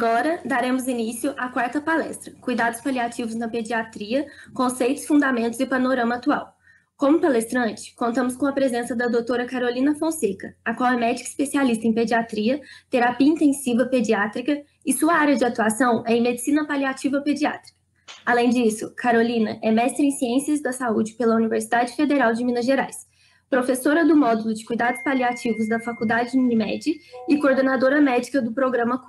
Agora, daremos início à quarta palestra, Cuidados Paliativos na Pediatria, Conceitos, Fundamentos e Panorama Atual. Como palestrante, contamos com a presença da doutora Carolina Fonseca, a qual é médica especialista em pediatria, terapia intensiva pediátrica e sua área de atuação é em medicina paliativa pediátrica. Além disso, Carolina é mestre em Ciências da Saúde pela Universidade Federal de Minas Gerais, professora do módulo de Cuidados Paliativos da Faculdade Unimed e coordenadora médica do programa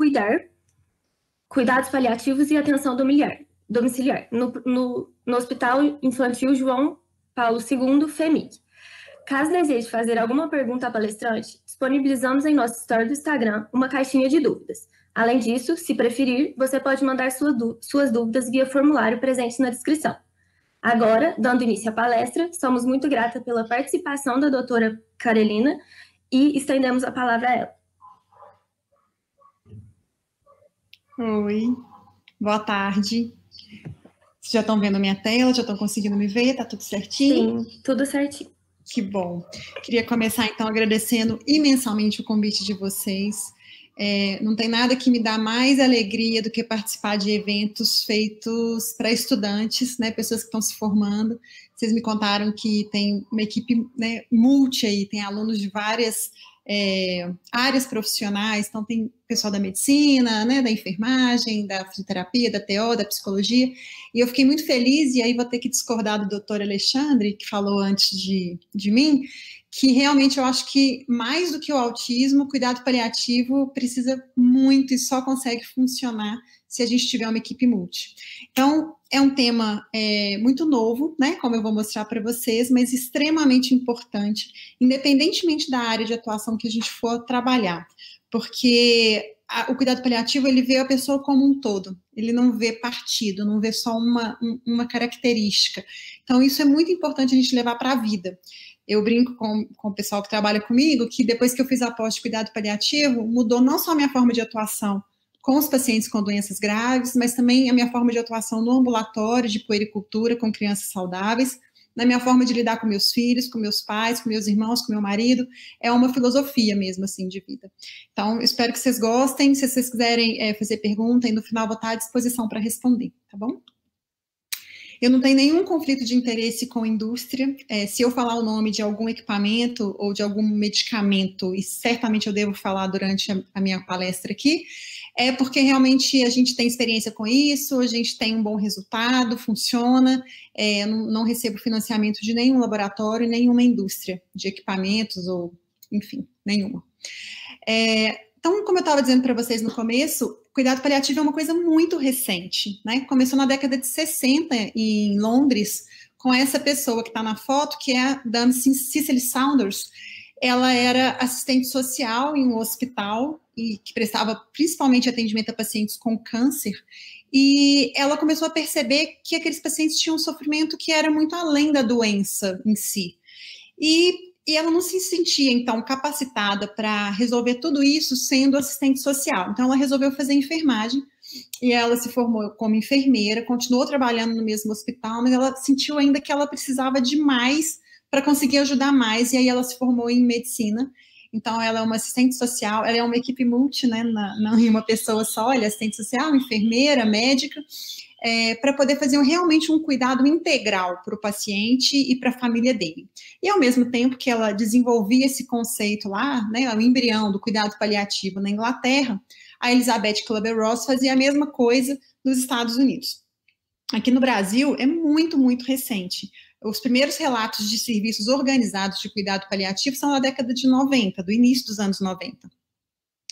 Cuidados Paliativos e Atenção Domiciliar, no Hospital Infantil João Paulo II, FEMIG. Caso deseje fazer alguma pergunta à palestrante, disponibilizamos em nosso story do Instagram uma caixinha de dúvidas. Além disso, se preferir, você pode mandar suas dúvidas via formulário presente na descrição. Agora, dando início à palestra, somos muito grata pela participação da doutora Carolina e estendemos a palavra a ela. Oi, boa tarde. Vocês já estão vendo a minha tela? Já estão conseguindo me ver? Tá tudo certinho? Sim, tudo certinho. Que bom. Queria começar, então, agradecendo imensamente o convite de vocês. Não tem nada que me dá mais alegria do que participar de eventos feitos para estudantes, né, pessoas que estão se formando. Vocês me contaram que tem uma equipe, né, multi aí, tem alunos de várias áreas profissionais, então tem pessoal da medicina, né, da enfermagem, da fisioterapia, da TO, da psicologia, e eu fiquei muito feliz, e aí vou ter que discordar do doutor Alexandre, que falou antes de mim, que realmente eu acho que mais do que o autismo, o cuidado paliativo precisa muito e só consegue funcionar se a gente tiver uma equipe multi. Então, é um tema muito novo, né, como eu vou mostrar para vocês, mas extremamente importante, independentemente da área de atuação que a gente for trabalhar, porque o cuidado paliativo, ele vê a pessoa como um todo, ele não vê partido, não vê só uma característica. Então, isso é muito importante a gente levar para a vida. Eu brinco com o pessoal que trabalha comigo, que depois que eu fiz a pós de cuidado paliativo, mudou não só a minha forma de atuação com os pacientes com doenças graves, mas também a minha forma de atuação no ambulatório de puericultura com crianças saudáveis, na minha forma de lidar com meus filhos, com meus pais, com meus irmãos, com meu marido. É uma filosofia mesmo, assim, de vida. Então, espero que vocês gostem. Se vocês quiserem fazer pergunta, e no final vou estar à disposição para responder, tá bom? Eu não tenho nenhum conflito de interesse com a indústria. Se eu falar o nome de algum equipamento ou de algum medicamento, e certamente eu devo falar durante a minha palestra aqui, é porque realmente a gente tem experiência com isso, a gente tem um bom resultado, funciona, não recebo financiamento de nenhum laboratório, nenhuma indústria de equipamentos, ou, enfim, nenhuma. Então, como eu estava dizendo para vocês no começo, cuidado paliativo é uma coisa muito recente, né? Começou na década de 60 em Londres, com essa pessoa que está na foto, que é a Dame Cicely Saunders. Ela era assistente social em um hospital e que prestava principalmente atendimento a pacientes com câncer, e ela começou a perceber que aqueles pacientes tinham um sofrimento que era muito além da doença em si. E ela não se sentia, então, capacitada para resolver tudo isso sendo assistente social. Então, ela resolveu fazer enfermagem, e ela se formou como enfermeira, continuou trabalhando no mesmo hospital, mas ela sentiu ainda que ela precisava de mais para conseguir ajudar mais, e aí ela se formou em medicina. Então, ela é uma assistente social, ela é uma equipe multi, né, não em uma pessoa só, ela é assistente social, enfermeira, médica, para poder fazer realmente um cuidado integral para o paciente e para a família dele. E, ao mesmo tempo que ela desenvolvia esse conceito lá, né, o embrião do cuidado paliativo na Inglaterra, a Elizabeth Kübler-Ross fazia a mesma coisa nos Estados Unidos. Aqui no Brasil, é muito, muito recente. Os primeiros relatos de serviços organizados de cuidado paliativo são da década de 90, do início dos anos 90.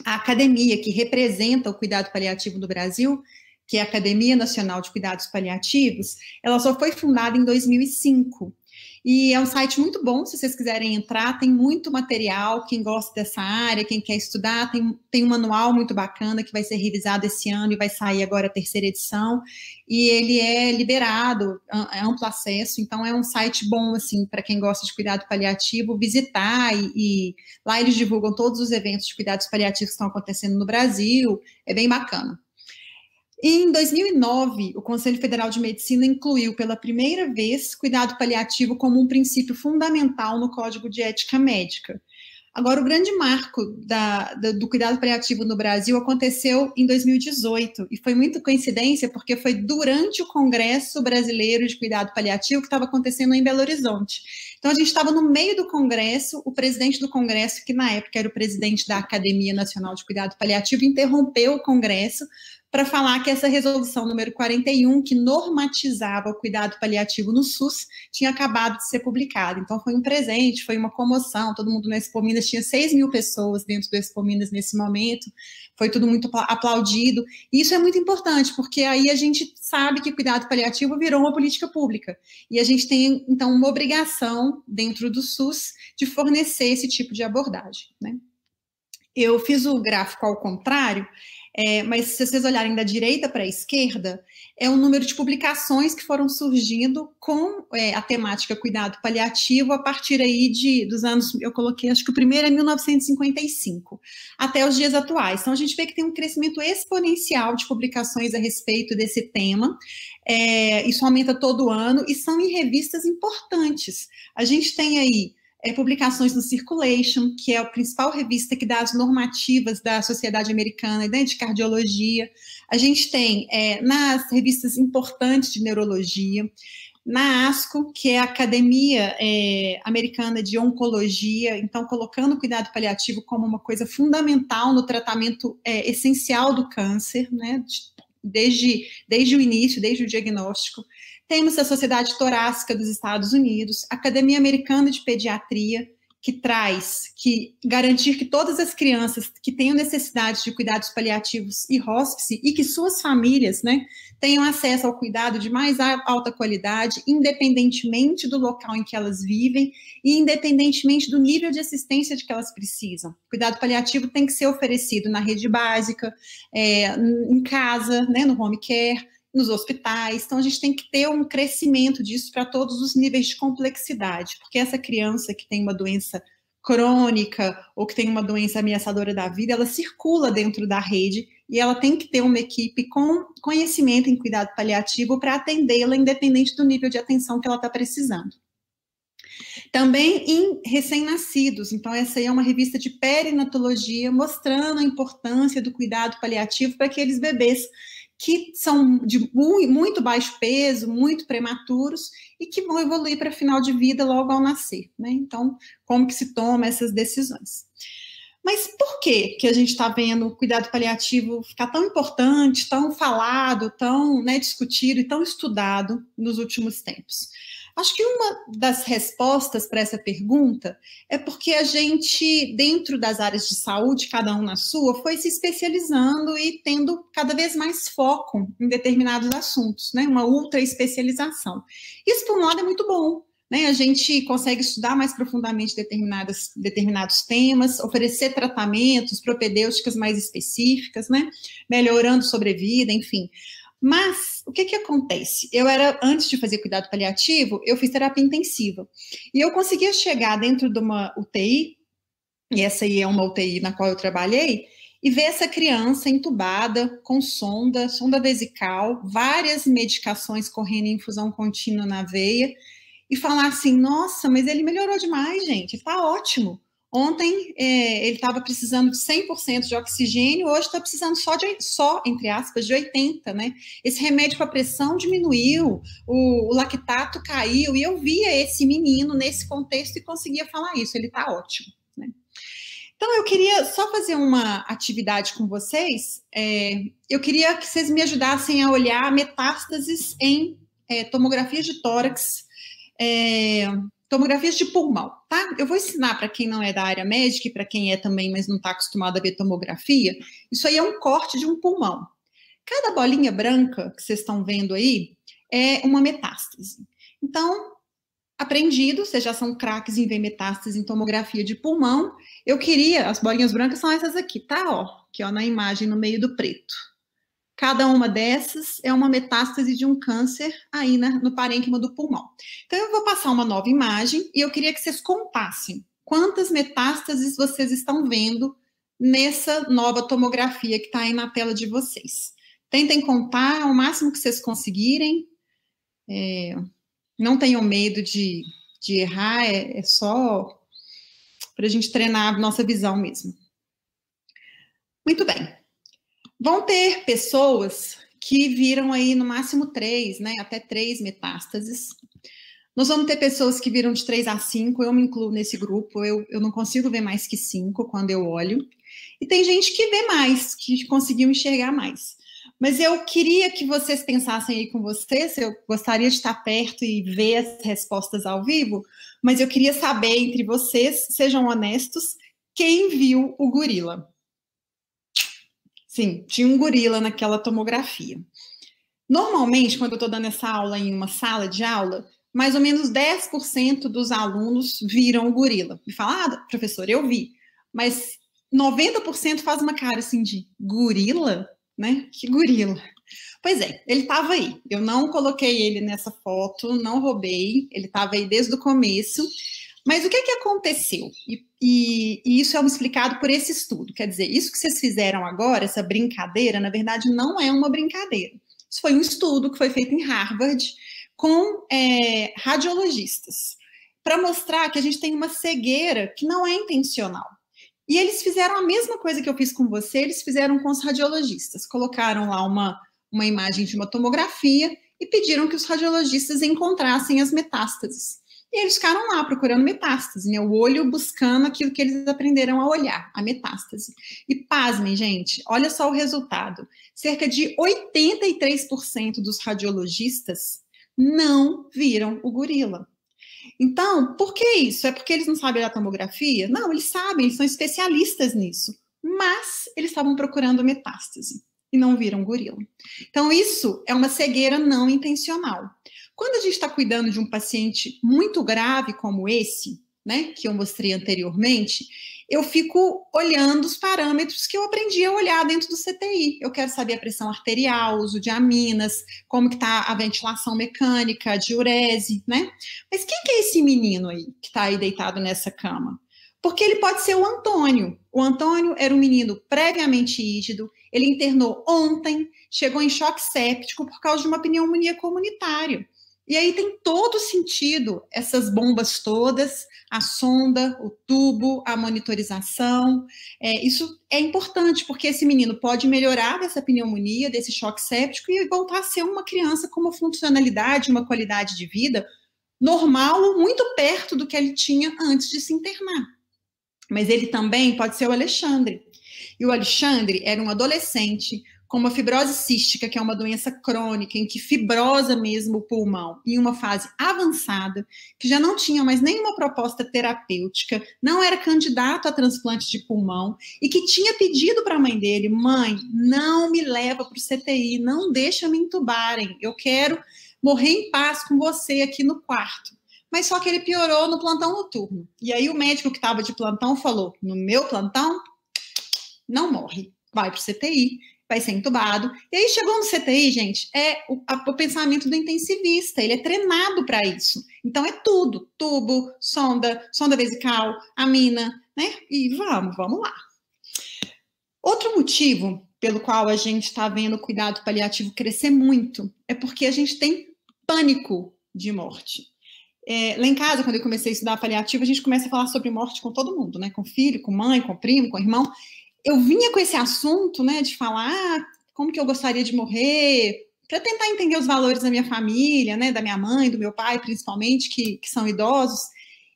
A academia que representa o cuidado paliativo no Brasil, que é a Academia Nacional de Cuidados Paliativos, ela só foi fundada em 2005. E é um site muito bom, se vocês quiserem entrar, tem muito material, quem gosta dessa área, quem quer estudar, tem um manual muito bacana que vai ser revisado esse ano e vai sair agora a terceira edição, e ele é liberado, é amplo acesso, então é um site bom, assim, para quem gosta de cuidado paliativo, visitar, e lá eles divulgam todos os eventos de cuidados paliativos que estão acontecendo no Brasil, é bem bacana. Em 2009, o Conselho Federal de Medicina incluiu pela primeira vez cuidado paliativo como um princípio fundamental no Código de Ética Médica. Agora, o grande marco do cuidado paliativo no Brasil aconteceu em 2018, e foi muita coincidência, porque foi durante o Congresso Brasileiro de Cuidado Paliativo que estava acontecendo em Belo Horizonte. Então, a gente estava no meio do Congresso, o presidente do Congresso, que na época era o presidente da Academia Nacional de Cuidado Paliativo, interrompeu o Congresso para falar que essa resolução número 41, que normatizava o cuidado paliativo no SUS, tinha acabado de ser publicada. Então, foi um presente, foi uma comoção, todo mundo no Expo Minas, tinha 6 mil pessoas dentro do Expo Minas nesse momento, foi tudo muito aplaudido, e isso é muito importante, porque aí a gente sabe que cuidado paliativo virou uma política pública, e a gente tem, então, uma obrigação dentro do SUS de fornecer esse tipo de abordagem, né? Eu fiz o gráfico ao contrário, mas se vocês olharem da direita para a esquerda, é o número de publicações que foram surgindo com a temática cuidado paliativo a partir aí dos anos, eu coloquei, acho que o primeiro é 1955, até os dias atuais. Então, a gente vê que tem um crescimento exponencial de publicações a respeito desse tema, isso aumenta todo ano, e são em revistas importantes. A gente tem aí publicações no Circulation, que é a principal revista que dá as normativas da Sociedade Americana, né, de Cardiologia. A gente tem nas revistas importantes de Neurologia, na ASCO, que é a Academia Americana de Oncologia, então colocando o cuidado paliativo como uma coisa fundamental no tratamento essencial do câncer, né, desde o início, desde o diagnóstico. Temos a Sociedade Torácica dos Estados Unidos, a Academia Americana de Pediatria, que garantir que todas as crianças que tenham necessidade de cuidados paliativos e hóspice, e que suas famílias, né, tenham acesso ao cuidado de mais alta qualidade, independentemente do local em que elas vivem e independentemente do nível de assistência de que elas precisam. Cuidado paliativo tem que ser oferecido na rede básica, em casa, né, no home care, nos hospitais. Então, a gente tem que ter um crescimento disso para todos os níveis de complexidade, porque essa criança que tem uma doença crônica ou que tem uma doença ameaçadora da vida, ela circula dentro da rede e ela tem que ter uma equipe com conhecimento em cuidado paliativo para atendê-la, independente do nível de atenção que ela está precisando. Também em recém-nascidos, então essa aí é uma revista de perinatologia mostrando a importância do cuidado paliativo para aqueles bebês que são de muito baixo peso, muito prematuros e que vão evoluir para final de vida logo ao nascer, né? Então, como que se toma essas decisões? Mas por que a gente está vendo o cuidado paliativo ficar tão importante, tão falado, tão, né, discutido e tão estudado nos últimos tempos? Acho que uma das respostas para essa pergunta é porque a gente, dentro das áreas de saúde, cada um na sua, foi se especializando e tendo cada vez mais foco em determinados assuntos, né? Uma ultra especialização. Isso, por um lado, é muito bom, né? A gente consegue estudar mais profundamente determinados temas, oferecer tratamentos, propedêuticas mais específicas, né? Melhorando sobrevida, enfim. Mas, o que acontece? Antes de fazer cuidado paliativo, eu fiz terapia intensiva. E eu conseguia chegar dentro de uma UTI, e essa aí é uma UTI na qual eu trabalhei, e ver essa criança entubada, com sonda vesical, várias medicações correndo em infusão contínua na veia, e falar assim, nossa, mas ele melhorou demais, gente, ele tá ótimo. Ontem ele estava precisando de 100% de oxigênio, hoje está precisando só, entre aspas, de 80%, né? Esse remédio para pressão diminuiu, o lactato caiu, e eu via esse menino nesse contexto e conseguia falar isso, ele está ótimo, né? Então, eu queria só fazer uma atividade com vocês, eu queria que vocês me ajudassem a olhar metástases em tomografia de tórax, tomografias de pulmão, tá? Eu vou ensinar para quem não é da área médica e para quem é também, mas não está acostumado a ver tomografia. Isso aí é um corte de um pulmão. Cada bolinha branca que vocês estão vendo aí é uma metástase. Então, aprendido, vocês já são craques em ver metástase em tomografia de pulmão. As bolinhas brancas são essas aqui, tá? Aqui, na imagem no meio do preto. Cada uma dessas é uma metástase de um câncer aí no parênquima do pulmão. Então, eu vou passar uma nova imagem e eu queria que vocês contassem quantas metástases vocês estão vendo nessa nova tomografia que está aí na tela de vocês. Tentem contar ao máximo que vocês conseguirem. Não tenham medo de errar, é só para a gente treinar a nossa visão mesmo. Muito bem. Vão ter pessoas que viram aí no máximo 3, né, até 3 metástases. Nós vamos ter pessoas que viram de 3 a 5, eu me incluo nesse grupo, eu não consigo ver mais que 5 quando eu olho. E tem gente que vê mais, que conseguiu enxergar mais. Mas eu queria que vocês pensassem aí com vocês, eu gostaria de estar perto e ver as respostas ao vivo, mas eu queria saber entre vocês, sejam honestos, quem viu o gorila? Sim, tinha um gorila naquela tomografia. Normalmente, quando eu estou dando essa aula em uma sala de aula, mais ou menos 10% dos alunos viram o gorila. Me fala, professor, eu vi. Mas 90% faz uma cara assim de gorila, né? Que gorila. Pois é, ele estava aí. Eu não coloquei ele nessa foto, não roubei. Ele estava aí desde o começo. Mas o que aconteceu? E isso é explicado por esse estudo. Quer dizer, isso que vocês fizeram agora, essa brincadeira, na verdade, não é uma brincadeira. Isso foi um estudo que foi feito em Harvard com radiologistas, para mostrar que a gente tem uma cegueira que não é intencional. E eles fizeram a mesma coisa que eu fiz com você, eles fizeram com os radiologistas. Colocaram lá uma imagem de uma tomografia e pediram que os radiologistas encontrassem as metástases. E eles ficaram lá procurando metástase, né? O olho buscando aquilo que eles aprenderam a olhar, a metástase. E pasmem, gente, olha só o resultado. Cerca de 83% dos radiologistas não viram o gorila. Então, por que isso? É porque eles não sabem a tomografia? Não, eles sabem, eles são especialistas nisso. Mas eles estavam procurando metástase e não viram gorila. Então, isso é uma cegueira não intencional. Quando a gente está cuidando de um paciente muito grave como esse, né, que eu mostrei anteriormente, eu fico olhando os parâmetros que eu aprendi a olhar dentro do CTI. Eu quero saber a pressão arterial, uso de aminas, como que está a ventilação mecânica, a diurese, né? Mas quem que é esse menino aí que está aí deitado nessa cama? Porque ele pode ser o Antônio. O Antônio era um menino previamente ígido, ele internou ontem, chegou em choque séptico por causa de uma pneumonia comunitária. E aí tem todo sentido essas bombas todas, a sonda, o tubo, a monitorização. Isso é importante, porque esse menino pode melhorar dessa pneumonia, desse choque séptico e voltar a ser uma criança com uma funcionalidade, uma qualidade de vida normal, muito perto do que ele tinha antes de se internar. Mas ele também pode ser o Alexandre. E o Alexandre era um adolescente com uma fibrose cística, que é uma doença crônica, em que fibrosa mesmo o pulmão, em uma fase avançada, que já não tinha mais nenhuma proposta terapêutica, não era candidato a transplante de pulmão, e que tinha pedido para a mãe dele, mãe, não me leva para o CTI, não deixa me entubarem, eu quero morrer em paz com você aqui no quarto. Mas só que ele piorou no plantão noturno. E aí o médico que estava de plantão falou, no meu plantão, não morre, vai para o CTI, vai ser entubado. E aí chegou no CTI, gente, o pensamento do intensivista, ele é treinado para isso. Então é tudo, tubo, sonda vesical, amina, né? E vamos lá. Outro motivo pelo qual a gente está vendo o cuidado paliativo crescer muito é porque a gente tem pânico de morte. Lá em casa, quando eu comecei a estudar paliativo, a gente começa a falar sobre morte com todo mundo, né? Com filho, com mãe, com primo, com irmão. Eu vinha com esse assunto, né, de falar como que eu gostaria de morrer, para tentar entender os valores da minha família, né, da minha mãe, do meu pai, principalmente, que são idosos.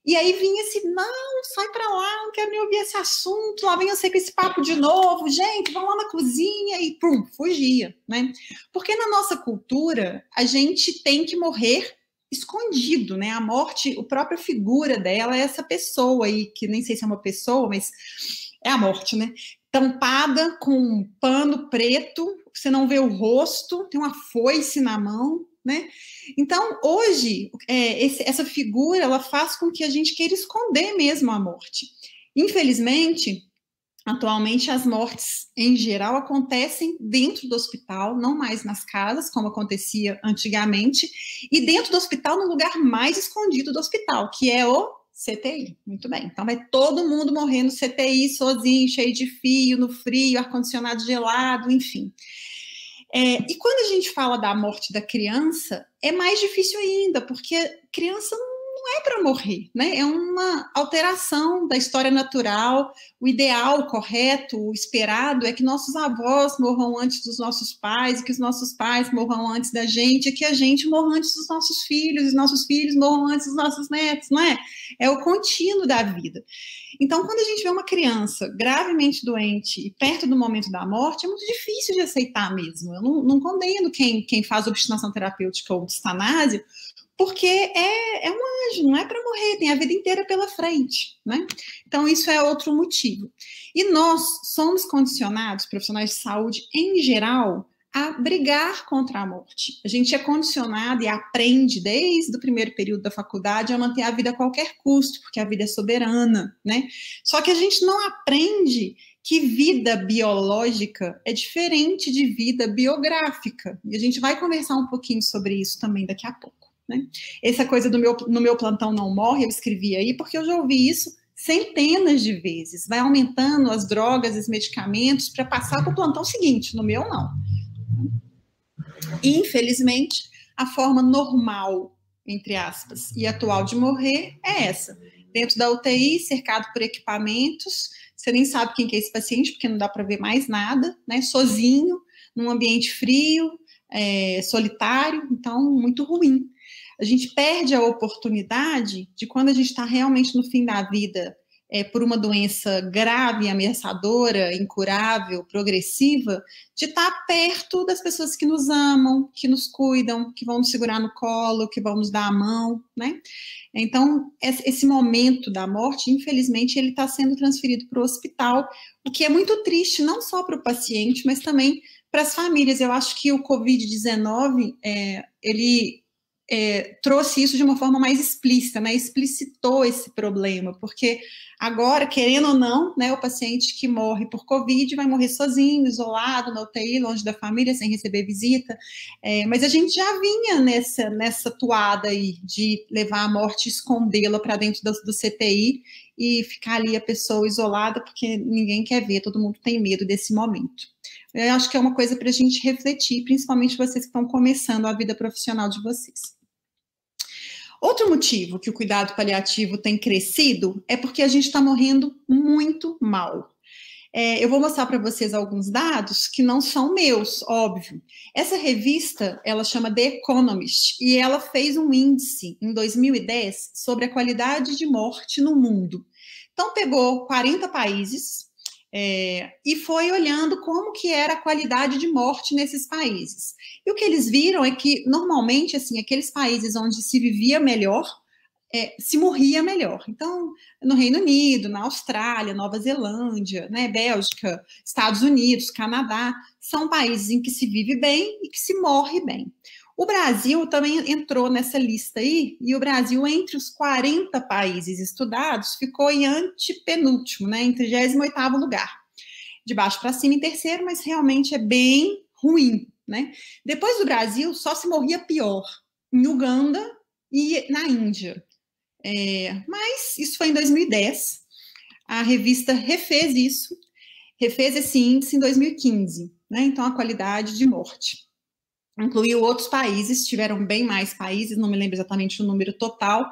E aí vinha assim, não, sai para lá, não quero nem ouvir esse assunto, lá vem você com esse papo de novo, gente, vamos lá na cozinha, e pum, fugia, né? Porque na nossa cultura, a gente tem que morrer escondido, né? A morte, a própria figura dela é essa pessoa aí, que nem sei se é uma pessoa, mas é a morte, né? Tampada com um pano preto, você não vê o rosto, tem uma foice na mão, né? Então, hoje, essa figura, ela faz com que a gente queira esconder mesmo a morte. Infelizmente, atualmente, as mortes, em geral, acontecem dentro do hospital, não mais nas casas, como acontecia antigamente, e dentro do hospital, no lugar mais escondido do hospital, que é o CTI. Muito bem. Então, vai todo mundo morrer no CTI, sozinho, cheio de fio, no frio, ar-condicionado gelado, enfim. E quando a gente fala da morte da criança, é mais difícil ainda, porque criança não não é para morrer, né? É uma alteração da história natural. O ideal, correto, o esperado é que nossos avós morram antes dos nossos pais, e que os nossos pais morram antes da gente, e que a gente morra antes dos nossos filhos, e os nossos filhos morram antes dos nossos netos, não é? É o contínuo da vida. Então, quando a gente vê uma criança gravemente doente e perto do momento da morte, é muito difícil de aceitar mesmo. Eu não condeno quem faz obstinação terapêutica ou eutanásia, porque é um anjo, não é para morrer, tem a vida inteira pela frente, né? Então, isso é outro motivo. E nós somos condicionados, profissionais de saúde em geral, a brigar contra a morte. A gente é condicionado e aprende desde o primeiro período da faculdade a manter a vida a qualquer custo, porque a vida é soberana, né? Só que a gente não aprende que vida biológica é diferente de vida biográfica. E a gente vai conversar um pouquinho sobre isso também daqui a pouco, né? Essa coisa no meu plantão não morre, eu escrevi aí, porque eu já ouvi isso centenas de vezes. Vai aumentando as drogas, os medicamentos, para passar para o plantão seguinte, no meu não. E, infelizmente, a forma normal, entre aspas, e atual de morrer é essa. Dentro da UTI, cercado por equipamentos, você nem sabe quem que é esse paciente, porque não dá para ver mais nada, né? Sozinho, num ambiente frio, solitário, então, muito ruim. A gente perde a oportunidade de, quando a gente está realmente no fim da vida, por uma doença grave, ameaçadora, incurável, progressiva, de estar perto das pessoas que nos amam, que nos cuidam, que vão nos segurar no colo, que vão nos dar a mão, né? Então, esse momento da morte, infelizmente, ele está sendo transferido para o hospital, o que é muito triste, não só para o paciente, mas também para as famílias. Eu acho que o Covid-19, ele trouxe isso de uma forma mais explícita, né? Explicitou esse problema, porque agora, querendo ou não, né, o paciente que morre por Covid vai morrer sozinho, isolado, na UTI, longe da família, sem receber visita, mas a gente já vinha nessa toada aí de levar a morte e escondê-la para dentro do CTI e ficar ali a pessoa isolada, porque ninguém quer ver, todo mundo tem medo desse momento. Eu acho que é uma coisa para a gente refletir, principalmente vocês que estão começando a vida profissional de vocês. Outro motivo que o cuidado paliativo tem crescido é porque a gente está morrendo muito mal. Eu vou mostrar para vocês alguns dados que não são meus, óbvio. Essa revista, ela chama The Economist, e ela fez um índice em 2010 sobre a qualidade de morte no mundo. Então, pegou 40 países e foi olhando como que era a qualidade de morte nesses países. E o que eles viram é que, normalmente, assim, aqueles países onde se vivia melhor, se morria melhor. Então, no Reino Unido, na Austrália, Nova Zelândia, né, Bélgica, Estados Unidos, Canadá, são países em que se vive bem e que se morre bem. O Brasil também entrou nessa lista aí, e o Brasil, entre os 40 países estudados, ficou em antepenúltimo, né, em 38º lugar. De baixo para cima, em terceiro, mas realmente é bem ruim, né? Depois do Brasil, só se morria pior, em Uganda e na Índia. Mas isso foi em 2010, a revista refez esse índice em 2015, né? Então, a qualidade de morte incluiu outros países, tiveram bem mais países, não me lembro exatamente o número total.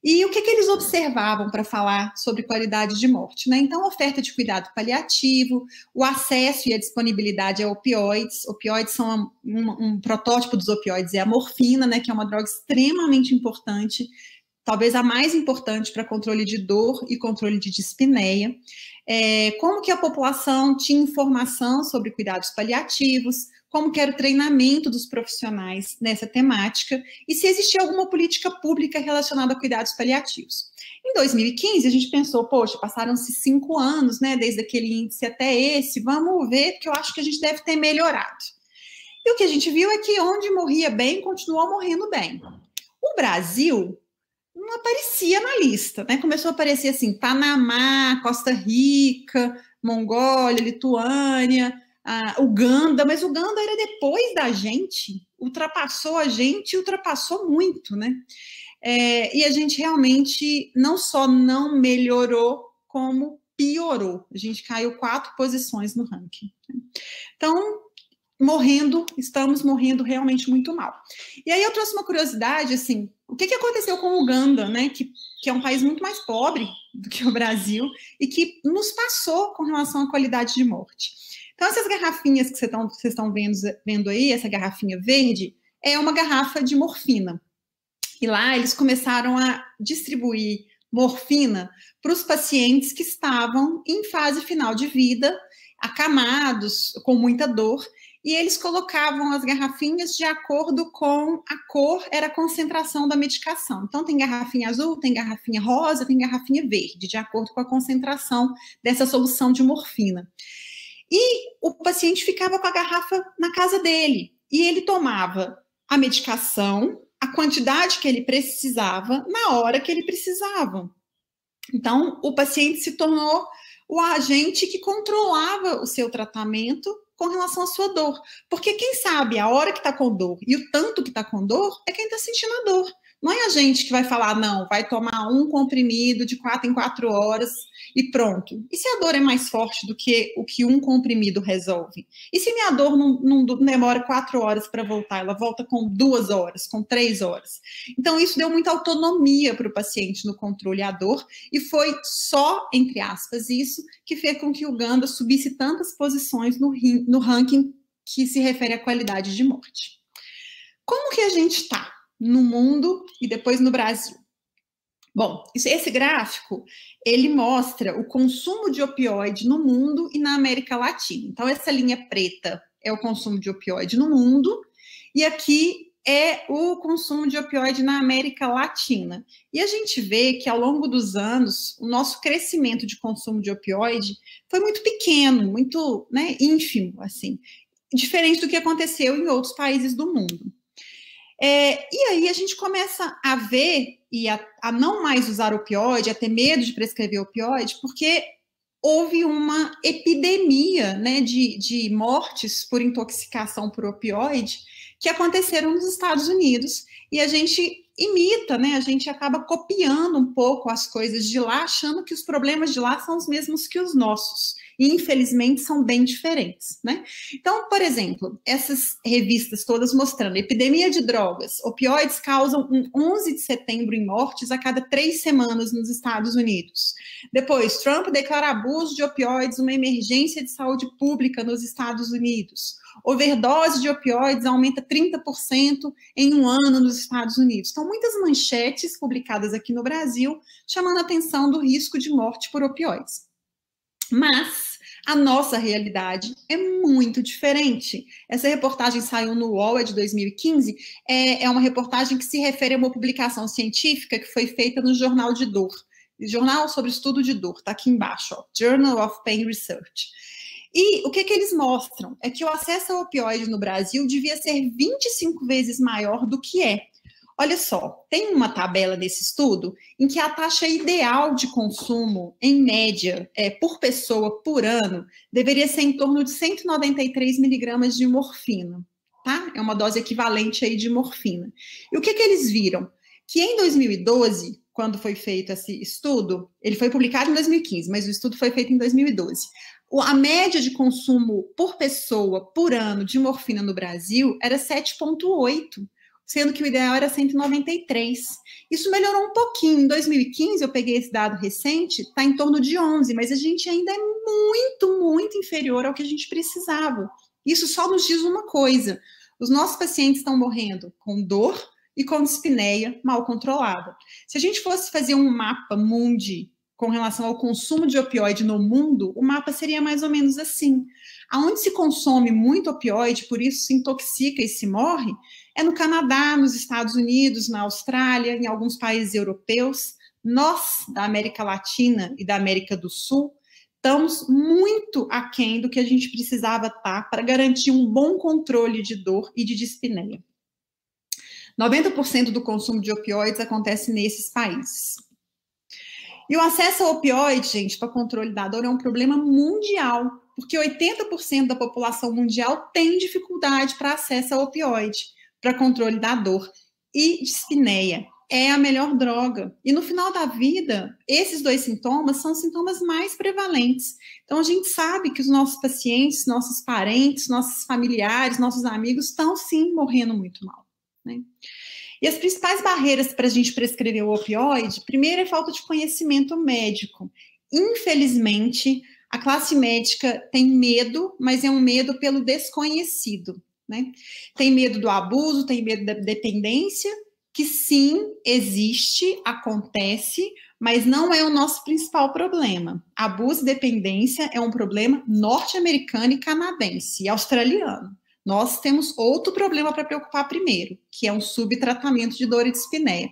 E o que eles observavam para falar sobre qualidade de morte, né? Então, oferta de cuidado paliativo, o acesso e a disponibilidade a opioides. Opioides são um protótipo dos opioides, é a morfina, né? Que é uma droga extremamente importante, talvez a mais importante para controle de dor e controle de dispneia. Como que a população tinha informação sobre cuidados paliativos, como que era o treinamento dos profissionais nessa temática e se existia alguma política pública relacionada a cuidados paliativos. Em 2015, a gente pensou, poxa, passaram-se 5 anos, né, desde aquele índice até esse, vamos ver, porque eu acho que a gente deve ter melhorado. E o que a gente viu é que onde morria bem, continuou morrendo bem. O Brasil não aparecia na lista, né? Começou a aparecer assim, Panamá, Costa Rica, Mongólia, Lituânia, Uganda, mas Uganda era depois da gente, ultrapassou a gente e ultrapassou muito, né? E a gente realmente não só não melhorou, como piorou. A gente caiu 4 posições no ranking. Então, estamos morrendo realmente muito mal. E aí eu trouxe uma curiosidade, assim, o que aconteceu com o Uganda, né, que é um país muito mais pobre do que o Brasil e que nos passou com relação à qualidade de morte. Então, essas garrafinhas que vocês estão vendo aí, essa garrafinha verde, é uma garrafa de morfina. E lá eles começaram a distribuir morfina para os pacientes que estavam em fase final de vida, acamados, com muita dor, e eles colocavam as garrafinhas de acordo com a cor, era a concentração da medicação. Então, tem garrafinha azul, tem garrafinha rosa, tem garrafinha verde, de acordo com a concentração dessa solução de morfina. E o paciente ficava com a garrafa na casa dele, e ele tomava a medicação, a quantidade que ele precisava, na hora que ele precisava. Então, o paciente se tornou o agente que controlava o seu tratamento com relação à sua dor. Porque quem sabe a hora que está com dor e o tanto que está com dor é quem está sentindo a dor. Não é a gente que vai falar, não, vai tomar um comprimido de 4 em 4 horas e pronto. E se a dor é mais forte do que o que um comprimido resolve? E se minha dor não demora 4 horas para voltar, ela volta com 2 horas, com 3 horas? Então, isso deu muita autonomia para o paciente no controle à dor e foi só, entre aspas, isso que fez com que o Uganda subisse tantas posições no ranking que se refere à qualidade de morte. Como que a gente está no mundo e depois no Brasil? Bom, esse gráfico, ele mostra o consumo de opioide no mundo e na América Latina. Então, essa linha preta é o consumo de opioide no mundo, e aqui é o consumo de opioide na América Latina. E a gente vê que, ao longo dos anos, o nosso crescimento de consumo de opioide foi muito pequeno, muito, né, ínfimo, assim, diferente do que aconteceu em outros países do mundo. E aí a gente começa a ver e a não mais usar opioide, a ter medo de prescrever opioide, porque houve uma epidemia, né, de mortes por intoxicação por opioide que aconteceram nos Estados Unidos, e a gente imita, né, a gente acaba copiando um pouco as coisas de lá, achando que os problemas de lá são os mesmos que os nossos. E, infelizmente, são bem diferentes, né? Então, por exemplo, essas revistas todas mostrando epidemia de drogas, opioides causam 11 de setembro em mortes a cada 3 semanas nos Estados Unidos. Depois, Trump declara abuso de opioides uma emergência de saúde pública nos Estados Unidos. Overdose de opioides aumenta 30% em um ano nos Estados Unidos. Então, muitas manchetes publicadas aqui no Brasil chamando a atenção do risco de morte por opioides. Mas a nossa realidade é muito diferente. Essa reportagem saiu no UOL, é de 2015, é uma reportagem que se refere a uma publicação científica que foi feita no Jornal de Dor. Jornal sobre estudo de dor, está aqui embaixo, ó, Journal of Pain Research. E o que eles mostram? É que o acesso ao opioide no Brasil devia ser 25 vezes maior do que é. Olha só, tem uma tabela desse estudo em que a taxa ideal de consumo, em média, por pessoa, por ano, deveria ser em torno de 193 miligramas de morfina, tá? É uma dose equivalente aí de morfina. E o que eles viram? Que em 2012, quando foi feito esse estudo, ele foi publicado em 2015, mas o estudo foi feito em 2012. A média de consumo por pessoa, por ano, de morfina no Brasil era 7,8, sendo que o ideal era 193. Isso melhorou um pouquinho. Em 2015, eu peguei esse dado recente, está em torno de 11, mas a gente ainda é muito, muito inferior ao que a gente precisava. Isso só nos diz uma coisa: os nossos pacientes estão morrendo com dor e com dispneia mal controlada. Se a gente fosse fazer um mapa mundi com relação ao consumo de opioide no mundo, o mapa seria mais ou menos assim. Aonde se consome muito opioide, por isso se intoxica e se morre, é no Canadá, nos Estados Unidos, na Austrália, em alguns países europeus. Nós, da América Latina e da América do Sul, estamos muito aquém do que a gente precisava estar para garantir um bom controle de dor e de dispneia. 90% do consumo de opioides acontece nesses países. E o acesso ao opioide, gente, para controle da dor é um problema mundial, porque 80% da população mundial tem dificuldade para acesso ao opioide, para controle da dor e dispneia. é a melhor droga. E no final da vida, esses 2 sintomas são os sintomas mais prevalentes. Então, a gente sabe que os nossos pacientes, nossos parentes, nossos familiares, nossos amigos estão, sim, morrendo muito mal, né? E as principais barreiras para a gente prescrever o opioide, primeiro é falta de conhecimento médico. Infelizmente, a classe médica tem medo, mas é um medo pelo desconhecido, né? Tem medo do abuso, tem medo da dependência, que sim, existe, acontece, mas não é o nosso principal problema. Abuso e dependência é um problema norte-americano e canadense e australiano. Nós temos outro problema para preocupar primeiro, que é um subtratamento de dor e dispneia.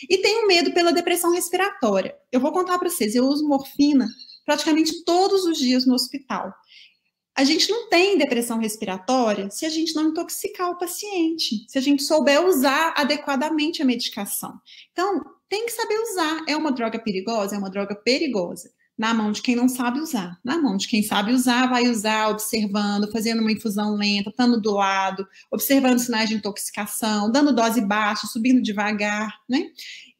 E tenho medo pela depressão respiratória. Eu vou contar para vocês, eu uso morfina praticamente todos os dias no hospital. A gente não tem depressão respiratória se a gente não intoxicar o paciente, se a gente souber usar adequadamente a medicação. Então, tem que saber usar. É uma droga perigosa? É uma droga perigosa. Na mão de quem não sabe usar. Na mão de quem sabe usar, vai usar observando, fazendo uma infusão lenta, estando do lado, observando sinais de intoxicação, dando dose baixa, subindo devagar, né?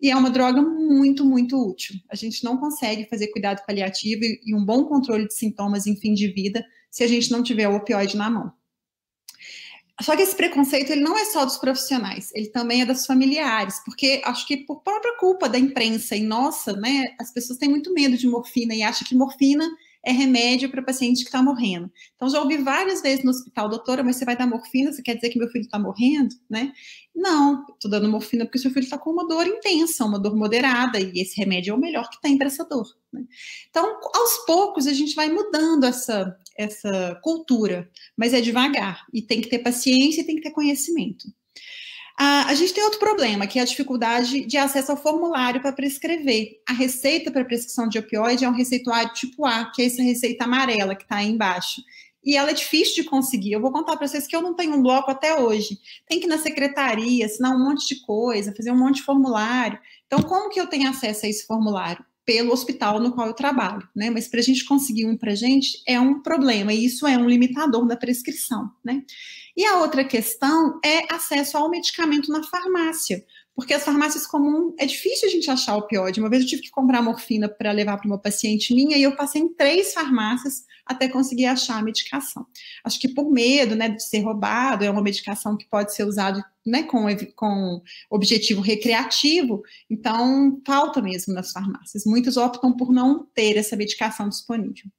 E é uma droga muito, muito útil. A gente não consegue fazer cuidado paliativo e um bom controle de sintomas em fim de vida se a gente não tiver o opioide na mão. Só que esse preconceito, ele não é só dos profissionais, ele também é das familiares, porque acho que por própria culpa da imprensa e nossa, né, as pessoas têm muito medo de morfina e acham que morfina é remédio para paciente que está morrendo. Então, já ouvi várias vezes no hospital, doutora, mas você vai dar morfina, você quer dizer que meu filho está morrendo, né? Não, estou dando morfina porque seu filho está com uma dor intensa, uma dor moderada, e esse remédio é o melhor que tem para essa dor, né? Então, aos poucos, a gente vai mudando essa cultura, mas é devagar, e tem que ter paciência e tem que ter conhecimento. A gente tem outro problema, que é a dificuldade de acesso ao formulário para prescrever. A receita para prescrição de opioide é um receituário tipo A, que é essa receita amarela que está aí embaixo. E ela é difícil de conseguir. Eu vou contar para vocês que eu não tenho um bloco até hoje. Tem que ir na secretaria, assinar um monte de coisa, fazer um monte de formulário. Então, como que eu tenho acesso a esse formulário? Pelo hospital no qual eu trabalho, né? Mas para a gente conseguir um para a gente é um problema, e isso é um limitador da prescrição, né? E a outra questão é acesso ao medicamento na farmácia, porque as farmácias comuns, é difícil a gente achar opioide. Uma vez eu tive que comprar morfina para levar para uma paciente minha, e eu passei em 3 farmácias até conseguir achar a medicação. Acho que por medo, né, de ser roubado, é uma medicação que pode ser usada, né, com objetivo recreativo, então falta mesmo nas farmácias. Muitos optam por não ter essa medicação disponível.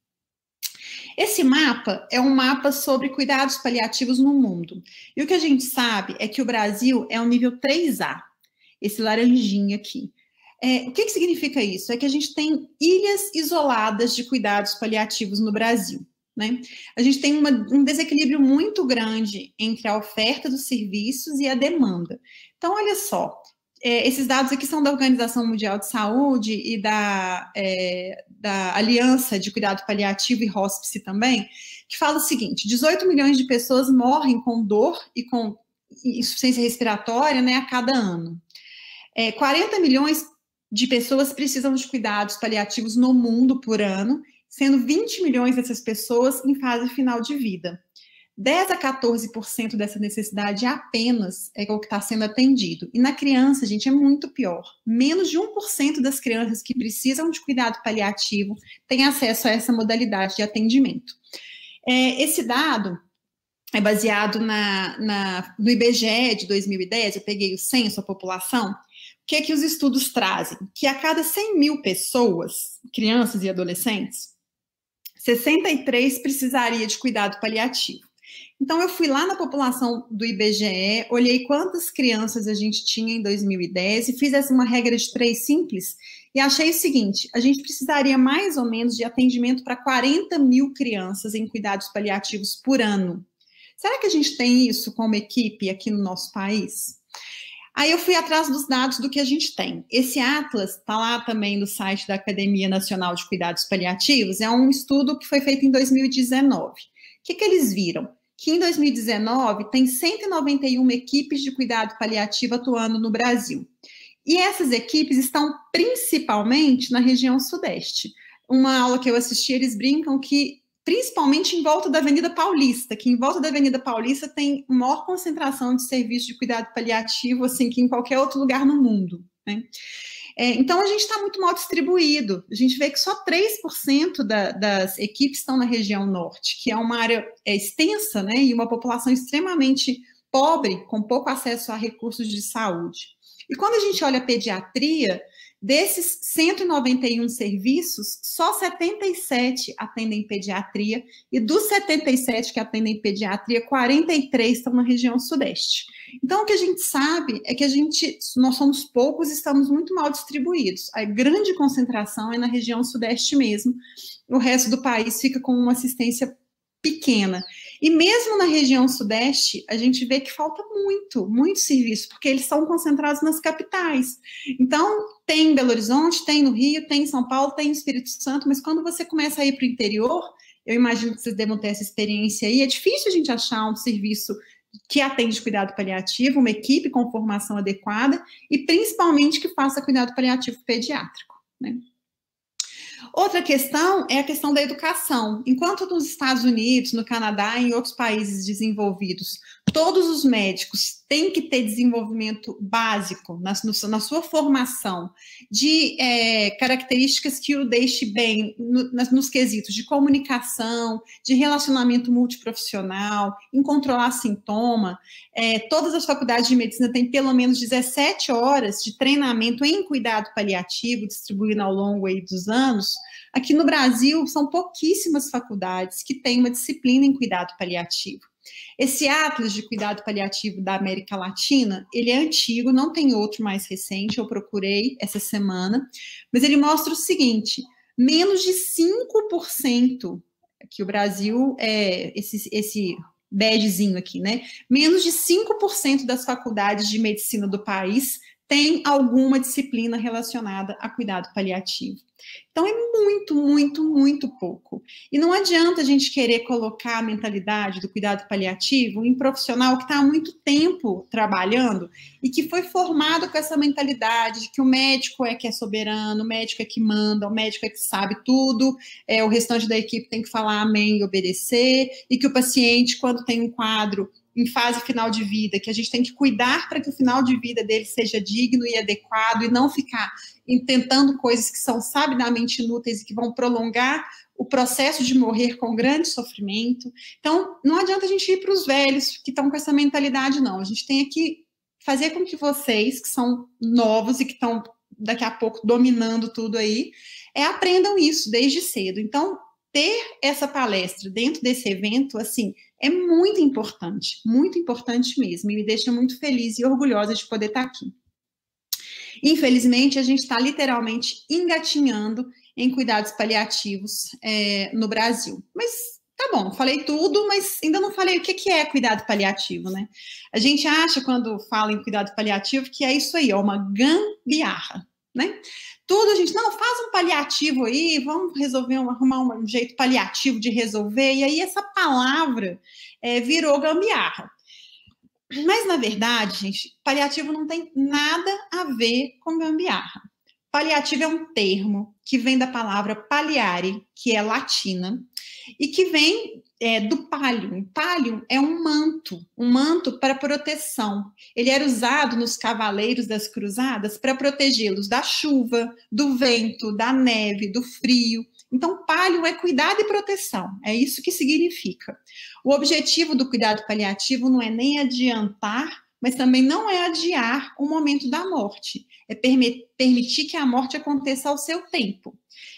Esse mapa é um mapa sobre cuidados paliativos no mundo. E o que a gente sabe é que o Brasil é um nível 3A, esse laranjinho aqui. O que significa isso? É que a gente tem ilhas isoladas de cuidados paliativos no Brasil, né? A gente tem um desequilíbrio muito grande entre a oferta dos serviços e a demanda. Então, olha só, esses dados aqui são da Organização Mundial de Saúde e da Aliança de Cuidado Paliativo e Hospice também, que fala o seguinte: 18 milhões de pessoas morrem com dor e com insuficiência respiratória, né, a cada ano. 40 milhões de pessoas precisam de cuidados paliativos no mundo por ano, sendo 20 milhões dessas pessoas em fase final de vida. 10 a 14% dessa necessidade apenas é o que está sendo atendido. E na criança, gente, é muito pior. Menos de 1% das crianças que precisam de cuidado paliativo têm acesso a essa modalidade de atendimento. Esse dado é baseado no IBGE de 2010, eu peguei o censo, a população. O que é que os estudos trazem? Que a cada 100 mil pessoas, crianças e adolescentes, 63 precisaria de cuidado paliativo. Então, eu fui lá na população do IBGE, olhei quantas crianças a gente tinha em 2010 e fiz uma regra de 3 simples e achei o seguinte: a gente precisaria mais ou menos de atendimento para 40 mil crianças em cuidados paliativos por ano. Será que a gente tem isso como equipe aqui no nosso país? Aí eu fui atrás dos dados do que a gente tem. Esse atlas está lá também no site da Academia Nacional de Cuidados Paliativos, é um estudo que foi feito em 2019. O que eles viram? Que em 2019 tem 191 equipes de cuidado paliativo atuando no Brasil. E essas equipes estão principalmente na região sudeste. Uma aula que eu assisti, eles brincam que principalmente em volta da Avenida Paulista, que em volta da Avenida Paulista tem maior concentração de serviços de cuidado paliativo, assim, que em qualquer outro lugar no mundo, né? Então, a gente está muito mal distribuído. A gente vê que só 3% das equipes estão na região norte, que é uma área extensa, né, e uma população extremamente pobre, com pouco acesso a recursos de saúde. E quando a gente olha a pediatria, desses 191 serviços, só 77 atendem pediatria, e dos 77 que atendem pediatria, 43 estão na região sudeste. Então, o que a gente sabe é que nós somos poucos e estamos muito mal distribuídos. A grande concentração é na região sudeste mesmo, o resto do país fica com uma assistência pequena. E mesmo na região sudeste, a gente vê que falta muito serviço, porque eles são concentrados nas capitais. Então, tem em Belo Horizonte, tem no Rio, tem em São Paulo, tem no Espírito Santo, mas quando você começa a ir para o interior, eu imagino que vocês devam ter essa experiência aí, é difícil a gente achar um serviço que atende cuidado paliativo, uma equipe com formação adequada e principalmente que faça cuidado paliativo pediátrico, né? Outra questão é a questão da educação. Enquanto nos Estados Unidos, no Canadá e em outros países desenvolvidos, todos os médicos têm que ter desenvolvimento básico na sua formação de características que o deixe bem nos quesitos de comunicação, de relacionamento multiprofissional, em controlar sintoma. Todas as faculdades de medicina têm pelo menos 17 horas de treinamento em cuidado paliativo, distribuído ao longo aí dos anos. Aqui no Brasil, são pouquíssimas faculdades que têm uma disciplina em cuidado paliativo. Esse Atlas de Cuidado Paliativo da América Latina, ele é antigo, não tem outro mais recente, eu procurei essa semana, mas ele mostra o seguinte, menos de 5%, que o Brasil é esse badgezinho aqui, né? Menos de 5% das faculdades de medicina do país tem alguma disciplina relacionada a cuidado paliativo. Então, é muito pouco. E não adianta a gente querer colocar a mentalidade do cuidado paliativo em profissional que está há muito tempo trabalhando e que foi formado com essa mentalidade de que o médico é que é soberano, o médico é que manda, o médico é que sabe tudo, o restante da equipe tem que falar amém e obedecer, e que o paciente, quando tem um quadro em fase final de vida, que a gente tem que cuidar para que o final de vida dele seja digno e adequado e não ficar tentando coisas que são sabidamente inúteis e que vão prolongar o processo de morrer com grande sofrimento. Então, não adianta a gente ir para os velhos que estão com essa mentalidade, não. A gente tem que fazer com que vocês, que são novos e que estão daqui a pouco dominando tudo aí, aprendam isso desde cedo. Então, ter essa palestra dentro desse evento, assim, é muito importante mesmo, e me deixa muito feliz e orgulhosa de poder estar aqui. Infelizmente, a gente está literalmente engatinhando em cuidados paliativos no Brasil. Mas tá bom, falei tudo, mas ainda não falei o que é cuidado paliativo, né? A gente acha, quando fala em cuidado paliativo, que é isso aí, uma gambiarra, né? Tudo a gente, não, faz um paliativo aí, vamos resolver, arrumar um jeito paliativo de resolver, e aí essa palavra virou gambiarra. Mas, na verdade, gente, paliativo não tem nada a ver com gambiarra. Paliativo é um termo que vem da palavra palliare, que é latina, e que vem do pallium. Pallium é um manto para proteção. Ele era usado nos cavaleiros das cruzadas para protegê-los da chuva, do vento, da neve, do frio. Então, pallium é cuidado e proteção, é isso que significa. O objetivo do cuidado paliativo não é nem adiantar, mas também não é adiar o momento da morte, é permitir que a morte aconteça ao seu tempo.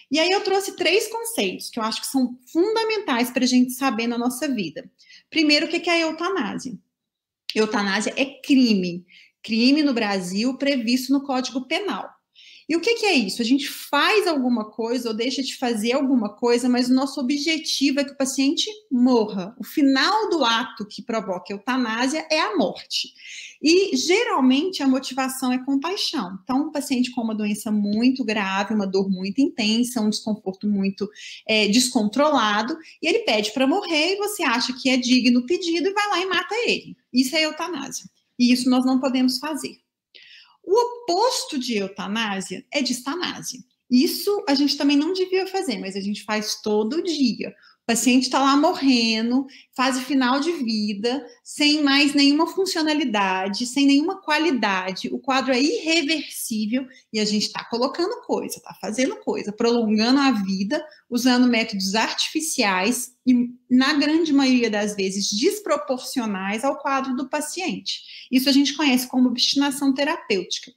E aí eu trouxe 3 conceitos que eu acho que são fundamentais para a gente saber na nossa vida. Primeiro, o que é a eutanásia? Eutanásia é crime no Brasil previsto no Código Penal. E o que é isso? A gente faz alguma coisa ou deixa de fazer alguma coisa, mas o nosso objetivo é que o paciente morra. O final do ato que provoca a eutanásia é a morte. E, geralmente, a motivação é compaixão. Então, um paciente com uma doença muito grave, uma dor muito intensa, um desconforto muito descontrolado, e ele pede para morrer e você acha que é digno o pedido e vai lá e mata ele. Isso é eutanásia. E isso nós não podemos fazer. O oposto de eutanásia é distanásia. Isso a gente também não devia fazer, mas a gente faz todo dia. O paciente está lá morrendo, fase final de vida, sem mais nenhuma funcionalidade, sem nenhuma qualidade. O quadro é irreversível e a gente está colocando coisa, está fazendo coisa, prolongando a vida, usando métodos artificiais e, na grande maioria das vezes, desproporcionais ao quadro do paciente. Isso a gente conhece como obstinação terapêutica.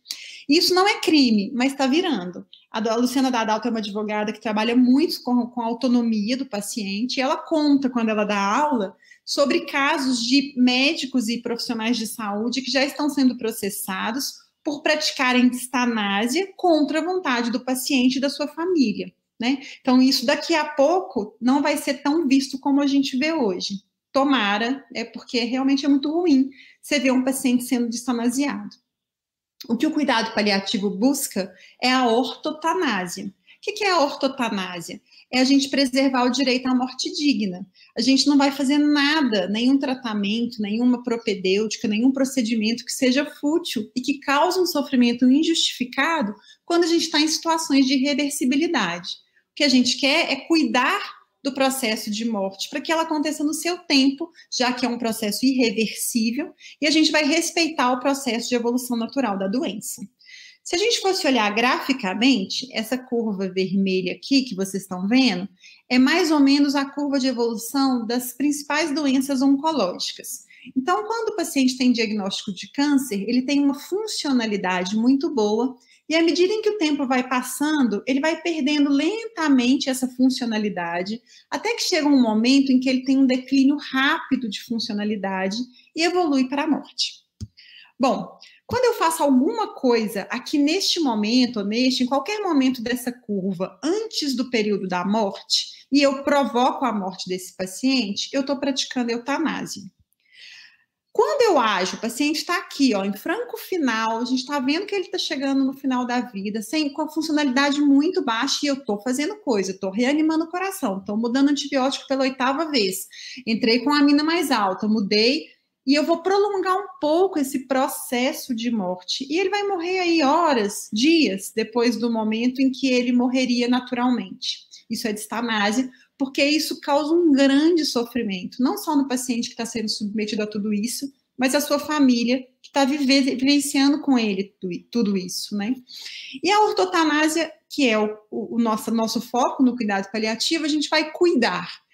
Isso não é crime, mas está virando. A Luciana Dadalto é uma advogada que trabalha muito com a autonomia do paciente, e ela conta, quando ela dá aula, sobre casos de médicos e profissionais de saúde que já estão sendo processados por praticarem eutanásia contra a vontade do paciente e da sua família, né? Então, isso daqui a pouco não vai ser tão visto como a gente vê hoje. Tomara, porque realmente é muito ruim você ver um paciente sendo eutanasiado. O que o cuidado paliativo busca é a ortotanásia. O que é a ortotanásia? É a gente preservar o direito à morte digna. A gente não vai fazer nada, nenhum tratamento, nenhuma propedêutica, nenhum procedimento que seja fútil e que cause um sofrimento injustificado quando a gente está em situações de irreversibilidade. O que a gente quer é cuidar do processo de morte, para que ela aconteça no seu tempo, já que é um processo irreversível, e a gente vai respeitar o processo de evolução natural da doença. Se a gente fosse olhar graficamente, essa curva vermelha aqui, que vocês estão vendo, é mais ou menos a curva de evolução das principais doenças oncológicas. Então, quando o paciente tem diagnóstico de câncer, ele tem uma funcionalidade muito boa, e à medida em que o tempo vai passando, ele vai perdendo lentamente essa funcionalidade, até que chega um momento em que ele tem um declínio rápido de funcionalidade e evolui para a morte. Bom, quando eu faço alguma coisa aqui neste momento, ou em qualquer momento dessa curva, antes do período da morte, e eu provoco a morte desse paciente, eu estou praticando eutanásia. Quando eu ajo, o paciente está aqui, ó, em franco final, a gente está vendo que ele está chegando no final da vida, com a funcionalidade muito baixa, e eu estou fazendo coisa, estou reanimando o coração, estou mudando antibiótico pela 8ª vez, entrei com a amina mais alta, mudei, e eu vou prolongar um pouco esse processo de morte. E ele vai morrer aí horas, dias, depois do momento em que ele morreria naturalmente. Isso é distanásia, porque isso causa um grande sofrimento, não só no paciente que está sendo submetido a tudo isso, mas a sua família que está vivenciando com ele tudo isso, né? E a ortotanásia, que é o nosso foco no cuidado paliativo, a gente vai cuidar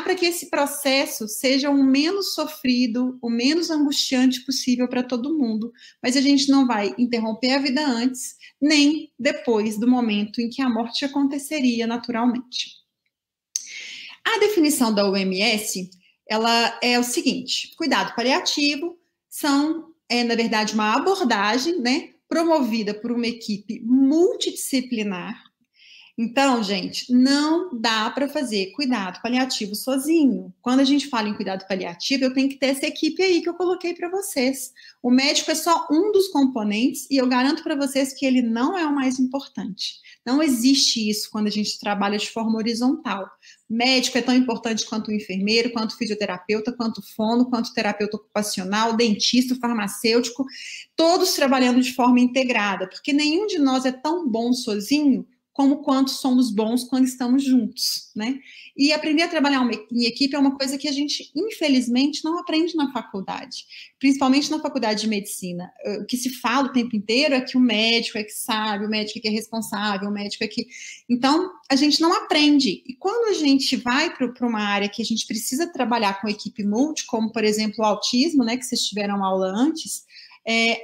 para que esse processo seja o menos sofrido, o menos angustiante possível para todo mundo, mas a gente não vai interromper a vida antes, nem depois do momento em que a morte aconteceria naturalmente. A definição da OMS, ela é o seguinte: cuidado paliativo na verdade, uma abordagem, né, promovida por uma equipe multidisciplinar. Então, gente, não dá para fazer cuidado paliativo sozinho. Quando a gente fala em cuidado paliativo, eu tenho que ter essa equipe aí que eu coloquei para vocês. O médico é só um dos componentes e eu garanto para vocês que ele não é o mais importante. Não existe isso quando a gente trabalha de forma horizontal. Médico é tão importante quanto o enfermeiro, quanto o fisioterapeuta, quanto o fono, quanto o terapeuta ocupacional, dentista, farmacêutico, todos trabalhando de forma integrada, porque nenhum de nós é tão bom sozinho como quanto somos bons quando estamos juntos, né? E aprender a trabalhar em equipe é uma coisa que a gente, infelizmente, não aprende na faculdade, principalmente na faculdade de medicina. O que se fala o tempo inteiro é que o médico é que sabe, o médico é que é responsável, o médico é que... Então, a gente não aprende. E quando a gente vai para uma área que a gente precisa trabalhar com equipe multi, como, por exemplo, o autismo, né, que vocês tiveram aula antes,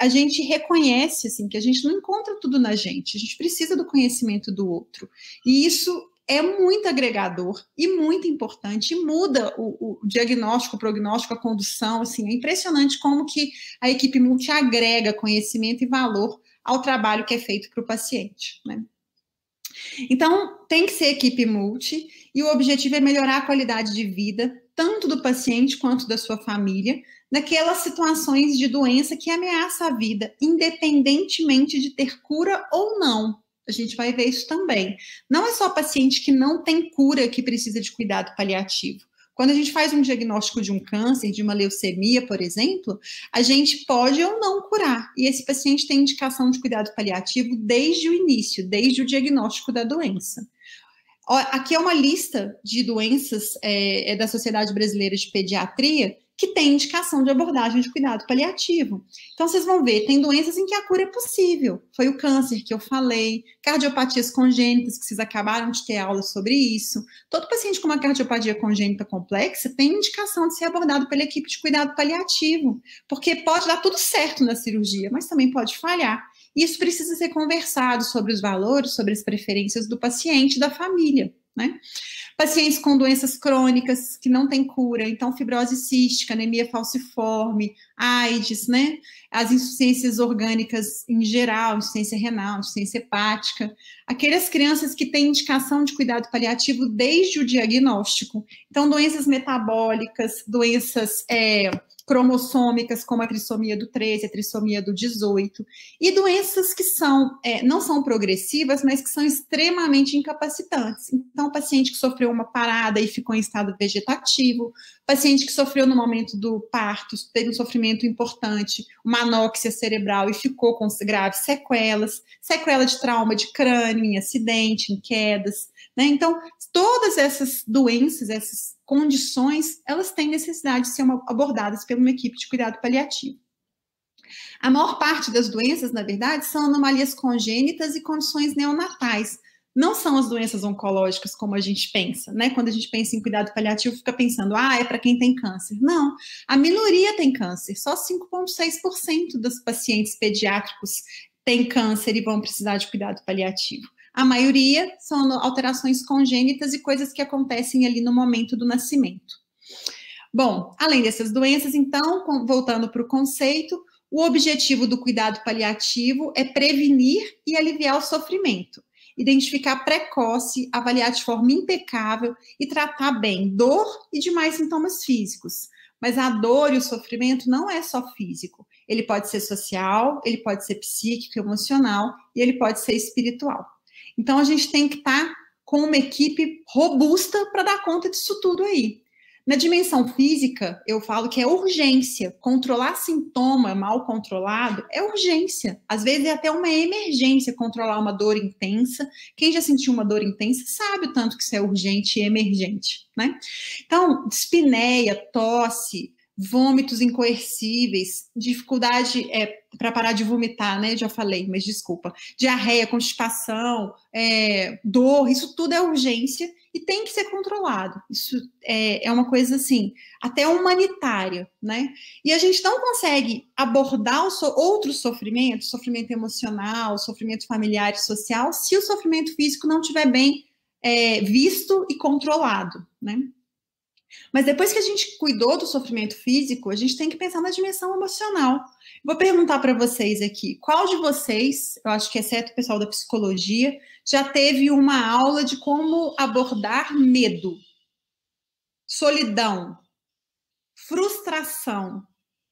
a gente reconhece assim, que a gente não encontra tudo na gente, a gente precisa do conhecimento do outro. E isso é muito agregador e muito importante, e muda o diagnóstico, o prognóstico, a condução. Assim, é impressionante como que a equipe multi agrega conhecimento e valor ao trabalho que é feito para o paciente, né? Então, tem que ser equipe multi, e o objetivo é melhorar a qualidade de vida, tanto do paciente quanto da sua família, naquelas situações de doença que ameaça a vida, independentemente de ter cura ou não. A gente vai ver isso também. Não é só paciente que não tem cura que precisa de cuidado paliativo. Quando a gente faz um diagnóstico de um câncer, de uma leucemia, por exemplo, a gente pode ou não curar. E esse paciente tem indicação de cuidado paliativo desde o início, desde o diagnóstico da doença. Aqui é uma lista de doenças da Sociedade Brasileira de Pediatria que tem indicação de abordagem de cuidado paliativo. Então, vocês vão ver, tem doenças em que a cura é possível. Foi o câncer que eu falei, cardiopatias congênitas, que vocês acabaram de ter aula sobre isso. Todo paciente com uma cardiopatia congênita complexa tem indicação de ser abordado pela equipe de cuidado paliativo, porque pode dar tudo certo na cirurgia, mas também pode falhar. Isso precisa ser conversado sobre os valores, sobre as preferências do paciente e da família, né? Pacientes com doenças crônicas que não têm cura, então fibrose cística, anemia falciforme, AIDS, né? As insuficiências orgânicas em geral, insuficiência renal, insuficiência hepática. Aquelas crianças que têm indicação de cuidado paliativo desde o diagnóstico. Então, doenças metabólicas, doenças cromossômicas, como a trissomia do 13, a trissomia do 18, e doenças que não são progressivas, mas que são extremamente incapacitantes. Então, o paciente que sofreu uma parada e ficou em estado vegetativo, paciente que sofreu no momento do parto, teve um sofrimento importante, uma anóxia cerebral e ficou com graves sequelas, sequela de trauma de crânio, em acidente, em quedas, né? Então, todas essas doenças, essas condições, elas têm necessidade de ser abordadas por uma equipe de cuidado paliativo. A maior parte das doenças, na verdade, são anomalias congênitas e condições neonatais. Não são as doenças oncológicas como a gente pensa, né? Quando a gente pensa em cuidado paliativo, fica pensando, é para quem tem câncer. Não, a minoria tem câncer, só 5,6% dos pacientes pediátricos têm câncer e vão precisar de cuidado paliativo. A maioria são alterações congênitas e coisas que acontecem ali no momento do nascimento. Bom, além dessas doenças, então, voltando para o conceito, o objetivo do cuidado paliativo é prevenir e aliviar o sofrimento, identificar precoce, avaliar de forma impecável e tratar bem dor e demais sintomas físicos. Mas a dor e o sofrimento não é só físico. Ele pode ser social, ele pode ser psíquico, emocional e ele pode ser espiritual. Então, a gente tem que estar com uma equipe robusta para dar conta disso tudo aí. Na dimensão física, eu falo que é urgência. Controlar sintoma mal controlado é urgência. Às vezes é até uma emergência controlar uma dor intensa. Quem já sentiu uma dor intensa sabe o tanto que isso é urgente e emergente, né? Então, dispneia, tosse, vômitos incoercíveis, dificuldade para parar de vomitar, né? Já falei, mas desculpa. Diarreia, constipação, dor, isso tudo é urgência e tem que ser controlado. Isso é uma coisa assim, até humanitária, né? E a gente não consegue abordar outros sofrimentos, sofrimento emocional, sofrimento familiar e social, se o sofrimento físico não estiver bem visto e controlado, né? Mas depois que a gente cuidou do sofrimento físico, a gente tem que pensar na dimensão emocional. Vou perguntar para vocês aqui, qual de vocês, eu acho que exceto o pessoal da psicologia, já teve uma aula de como abordar medo, solidão, frustração,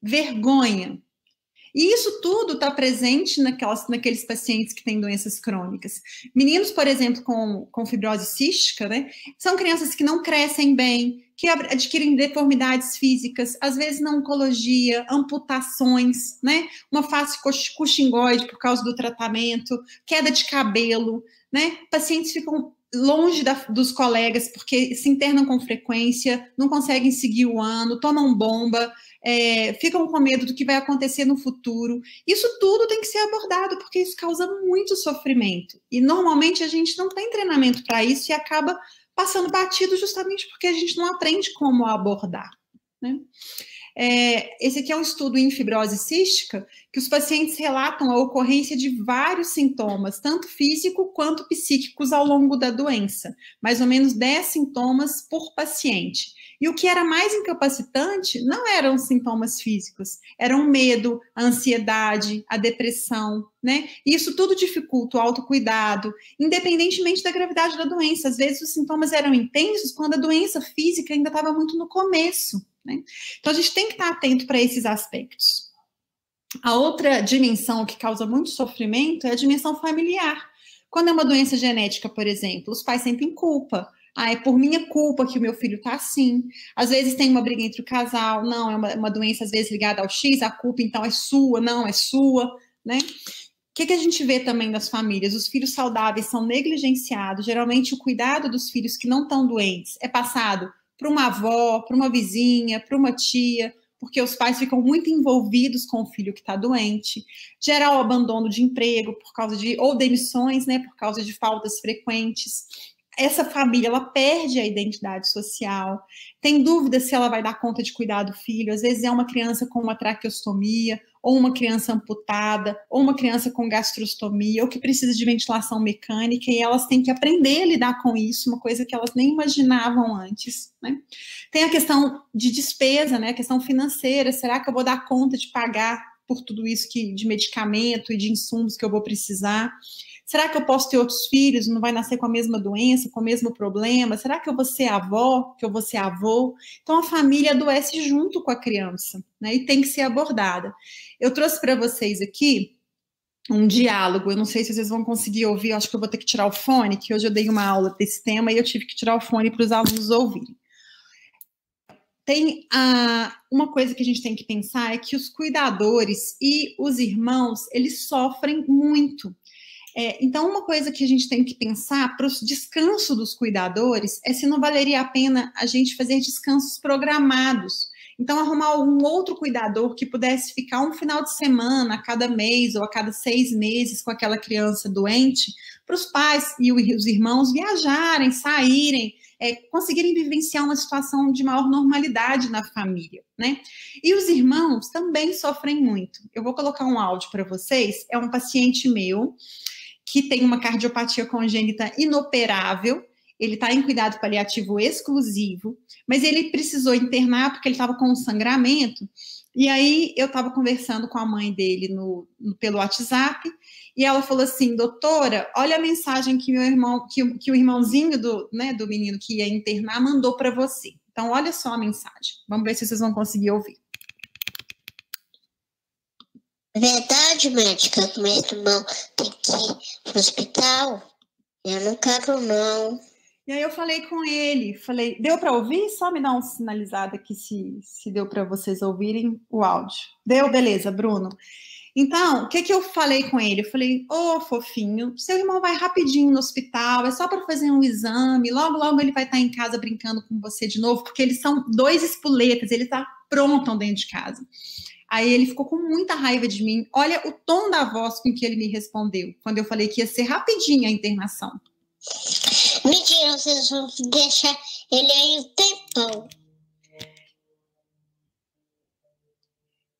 vergonha? E isso tudo está presente naqueles pacientes que têm doenças crônicas. Meninos, por exemplo, com fibrose cística, né, são crianças que não crescem bem, que adquirem deformidades físicas, às vezes na oncologia, amputações, né, uma face coxingoide por causa do tratamento, queda de cabelo, né, pacientes ficam longe dos colegas porque se internam com frequência, não conseguem seguir o ano, tomam bomba, ficam com medo do que vai acontecer no futuro. Isso tudo tem que ser abordado, porque isso causa muito sofrimento. E normalmente a gente não tem treinamento para isso e acaba passando batido justamente porque a gente não aprende como abordar, né? Esse aqui é um estudo em fibrose cística, que os pacientes relatam a ocorrência de vários sintomas, tanto físico quanto psíquicos ao longo da doença, mais ou menos 10 sintomas por paciente. E o que era mais incapacitante não eram os sintomas físicos, eram o medo, a ansiedade, a depressão, né? E isso tudo dificulta o autocuidado, independentemente da gravidade da doença. Às vezes os sintomas eram intensos quando a doença física ainda estava muito no começo, né? Então a gente tem que estar atento para esses aspectos. A outra dimensão que causa muito sofrimento é a dimensão familiar. Quando é uma doença genética, por exemplo, os pais sentem culpa. É por minha culpa que o meu filho está assim. Às vezes tem uma briga entre o casal, não, é uma doença às vezes ligada ao X, a culpa então é sua, não é sua, né? que a gente vê também nas famílias? Os filhos saudáveis são negligenciados. Geralmente, o cuidado dos filhos que não estão doentes é passado para uma avó, para uma vizinha, para uma tia, porque os pais ficam muito envolvidos com o filho que está doente. Gerar o abandono de emprego por causa ou demissões, né, por causa de faltas frequentes. Essa família, ela perde a identidade social, tem dúvida se ela vai dar conta de cuidar do filho, às vezes é uma criança com uma traqueostomia, ou uma criança amputada, ou uma criança com gastrostomia, ou que precisa de ventilação mecânica, e elas têm que aprender a lidar com isso, uma coisa que elas nem imaginavam antes, né? Tem a questão de despesa, né, a questão financeira, será que eu vou dar conta de pagar por tudo isso de medicamento e de insumos que eu vou precisar? Será que eu posso ter outros filhos, não vai nascer com a mesma doença, com o mesmo problema? Será que eu vou ser avó, que eu vou ser avô? Então, a família adoece junto com a criança, né? E tem que ser abordada. Eu trouxe para vocês aqui um diálogo, eu não sei se vocês vão conseguir ouvir, eu acho que eu vou ter que tirar o fone, que hoje eu dei uma aula desse tema e eu tive que tirar o fone para os alunos ouvirem. Tem uma coisa que a gente tem que pensar é que os cuidadores e os irmãos, eles sofrem muito. Então, uma coisa que a gente tem que pensar para o descanso dos cuidadores é se não valeria a pena a gente fazer descansos programados. Então, arrumar um outro cuidador que pudesse ficar um final de semana a cada mês ou a cada 6 meses com aquela criança doente, para os pais e os irmãos viajarem, saírem, conseguirem vivenciar uma situação de maior normalidade na família, né? E os irmãos também sofrem muito. Eu vou colocar um áudio para vocês, é um paciente meu, que tem uma cardiopatia congênita inoperável, ele está em cuidado paliativo exclusivo, mas ele precisou internar porque ele estava com um sangramento, e aí eu estava conversando com a mãe dele pelo WhatsApp, e ela falou assim, doutora, olha a mensagem que meu irmão, que o irmãozinho do menino que ia internar mandou para você. Então, olha só a mensagem. Vamos ver se vocês vão conseguir ouvir. Verdade, médica, que meu irmão tem que ir pro hospital? Eu não quero, não. E aí eu falei com ele, deu para ouvir? Só me dá um sinalizado aqui se deu para vocês ouvirem o áudio. Deu? Beleza, Bruno. Então, o que eu falei com ele? Eu falei, fofinho, seu irmão vai rapidinho no hospital, é só para fazer um exame, logo, logo ele vai estar em casa brincando com você de novo, porque eles são 2 espoletas, ele está pronto dentro de casa. Aí ele ficou com muita raiva de mim. Olha o tom da voz com que ele me respondeu, quando eu falei que ia ser rapidinho a internação. Mentira, vocês vão deixar ele aí um tempão.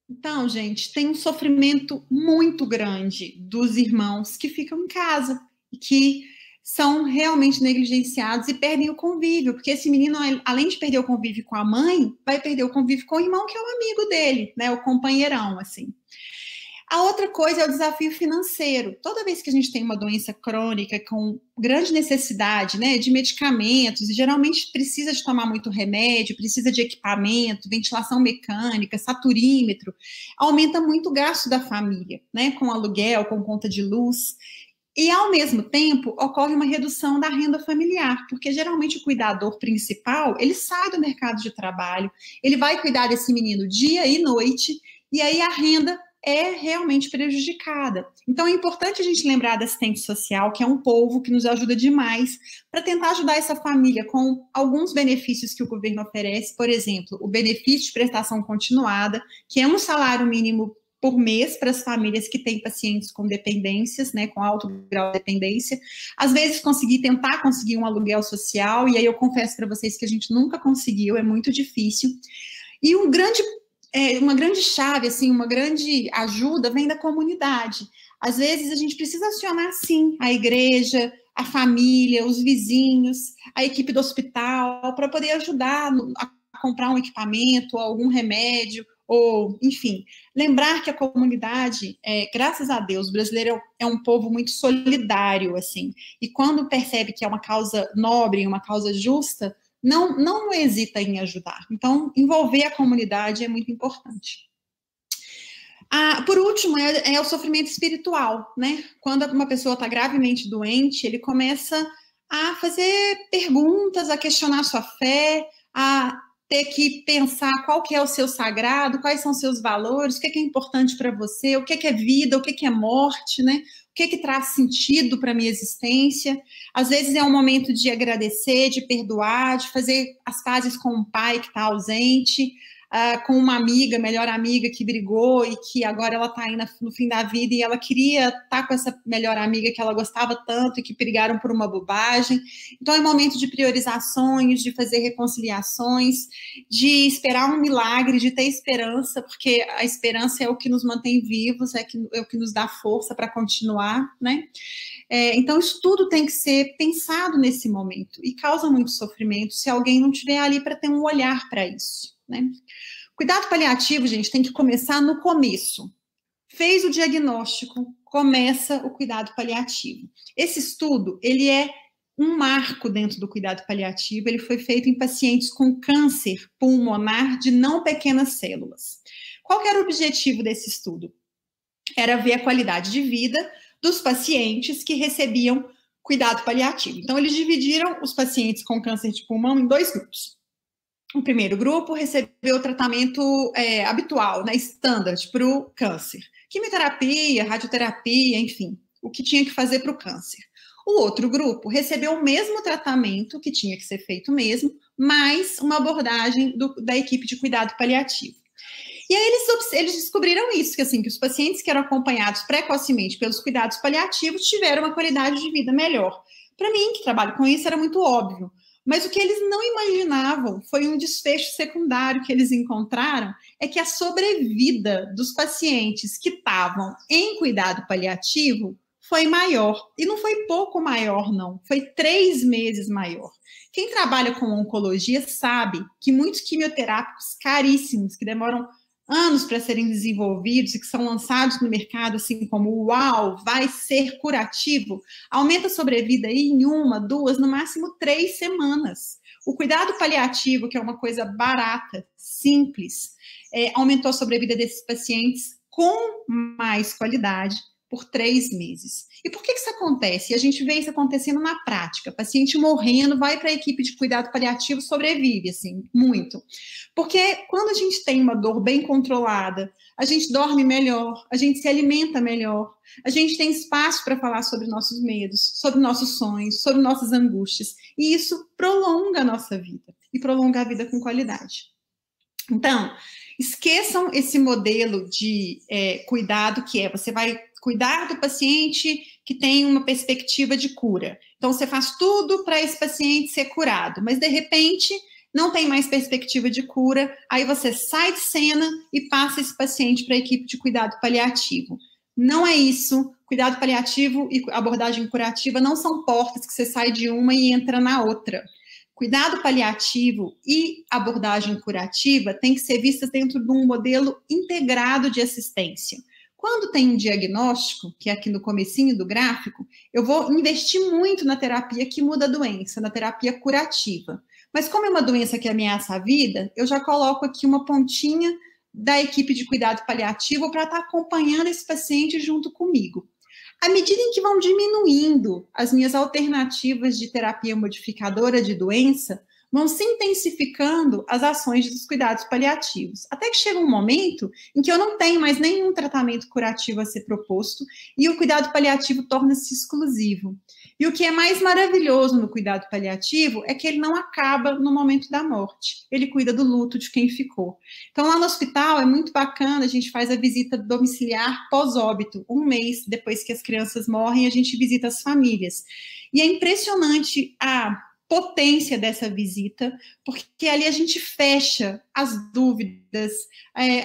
Então, gente, tem um sofrimento muito grande dos irmãos que ficam em casa e que são realmente negligenciados e perdem o convívio, porque esse menino, além de perder o convívio com a mãe, vai perder o convívio com o irmão, que é o amigo dele, né, o companheirão, assim. A outra coisa é o desafio financeiro. Toda vez que a gente tem uma doença crônica com grande necessidade, né, de medicamentos, e geralmente precisa de tomar muito remédio, precisa de equipamento, ventilação mecânica, saturímetro, aumenta muito o gasto da família, né, com aluguel, com conta de luz. E, ao mesmo tempo, ocorre uma redução da renda familiar, porque geralmente o cuidador principal, ele sai do mercado de trabalho, ele vai cuidar desse menino dia e noite, e aí a renda é realmente prejudicada. Então, é importante a gente lembrar da assistente social, que é um povo que nos ajuda demais, para tentar ajudar essa família com alguns benefícios que o governo oferece, por exemplo, o benefício de prestação continuada, que é um salário mínimo por mês para as famílias que têm pacientes com dependências, né, com alto grau de dependência. Às vezes tentar conseguir um aluguel social, e aí eu confesso para vocês que a gente nunca conseguiu, é muito difícil. E uma grande chave, assim, uma grande ajuda vem da comunidade. Às vezes a gente precisa acionar, sim, a igreja, a família, os vizinhos, a equipe do hospital, para poder ajudar a comprar um equipamento, algum remédio, ou, enfim, lembrar que a comunidade, graças a Deus, o brasileiro é um povo muito solidário, assim, e quando percebe que é uma causa nobre, uma causa justa, não hesita em ajudar. Então, envolver a comunidade é muito importante. Por último, é o sofrimento espiritual, né? Quando uma pessoa está gravemente doente, ele começa a fazer perguntas, a questionar sua fé, a ter que pensar qual que é o seu sagrado, quais são os seus valores, o que é importante para você, o que é vida, o que é morte, né? O que traz sentido para a minha existência. Às vezes é um momento de agradecer, de perdoar, de fazer as pazes com um pai que está ausente, com uma amiga, melhor amiga que brigou e que agora ela está aí no fim da vida e ela queria estar com essa melhor amiga que ela gostava tanto e que brigaram por uma bobagem. Então é um momento de priorizações, de fazer reconciliações, de esperar um milagre, de ter esperança, porque a esperança é o que nos mantém vivos, é o que nos dá força para continuar, né? Então, isso tudo tem que ser pensado nesse momento e causa muito sofrimento se alguém não estiver ali para ter um olhar para isso, né? Cuidado paliativo, gente, tem que começar no começo. Fez o diagnóstico, começa o cuidado paliativo. Esse estudo, ele é um marco dentro do cuidado paliativo, ele foi feito em pacientes com câncer pulmonar de não pequenas células. Qual que era o objetivo desse estudo? Era ver a qualidade de vida dos pacientes que recebiam cuidado paliativo. Então, eles dividiram os pacientes com câncer de pulmão em 2 grupos. O primeiro grupo recebeu o tratamento habitual, né, standard, para o câncer. Quimioterapia, radioterapia, enfim, o que tinha que fazer para o câncer. O outro grupo recebeu o mesmo tratamento, que tinha que ser feito mesmo, mais uma abordagem da equipe de cuidado paliativo. E aí eles descobriram isso, que os pacientes que eram acompanhados precocemente pelos cuidados paliativos tiveram uma qualidade de vida melhor. Para mim, que trabalho com isso, era muito óbvio. Mas o que eles não imaginavam foi um desfecho secundário que eles encontraram, é que a sobrevida dos pacientes que estavam em cuidado paliativo foi maior. E não foi pouco maior, não. Foi 3 meses maior. Quem trabalha com oncologia sabe que muitos quimioterápicos caríssimos, que demoram anos para serem desenvolvidos e que são lançados no mercado, assim como uau, vai ser curativo, aumenta a sobrevida aí em 1, 2, no máximo 3 semanas. O cuidado paliativo, que é uma coisa barata, simples, aumentou a sobrevida desses pacientes com mais qualidade por 3 meses. E por que isso acontece? E a gente vê isso acontecendo na prática. Paciente morrendo, vai para a equipe de cuidado paliativo, sobrevive, assim, muito. Porque quando a gente tem uma dor bem controlada, a gente dorme melhor, a gente se alimenta melhor, a gente tem espaço para falar sobre nossos medos, sobre nossos sonhos, sobre nossas angústias. E isso prolonga a nossa vida, e prolonga a vida com qualidade. Então, esqueçam esse modelo de cuidado que você vai cuidar do paciente que tem uma perspectiva de cura. Então, você faz tudo para esse paciente ser curado, mas, de repente, não tem mais perspectiva de cura, aí você sai de cena e passa esse paciente para a equipe de cuidado paliativo. Não é isso. Cuidado paliativo e abordagem curativa não são portas que você sai de uma e entra na outra. Cuidado paliativo e abordagem curativa têm que ser vistas dentro de um modelo integrado de assistência. Quando tem um diagnóstico, que é aqui no comecinho do gráfico, eu vou investir muito na terapia que muda a doença, na terapia curativa. Mas como é uma doença que ameaça a vida, eu já coloco aqui uma pontinha da equipe de cuidado paliativo para estar acompanhando esse paciente junto comigo. À medida em que vão diminuindo as minhas alternativas de terapia modificadora de doença, vão se intensificando as ações dos cuidados paliativos. Até que chega um momento em que eu não tenho mais nenhum tratamento curativo a ser proposto e o cuidado paliativo torna-se exclusivo. E o que é mais maravilhoso no cuidado paliativo é que ele não acaba no momento da morte. Ele cuida do luto de quem ficou. Então, lá no hospital é muito bacana, a gente faz a visita domiciliar pós-óbito. 1 mês depois que as crianças morrem, a gente visita as famílias. E é impressionante a potência dessa visita, porque ali a gente fecha as dúvidas,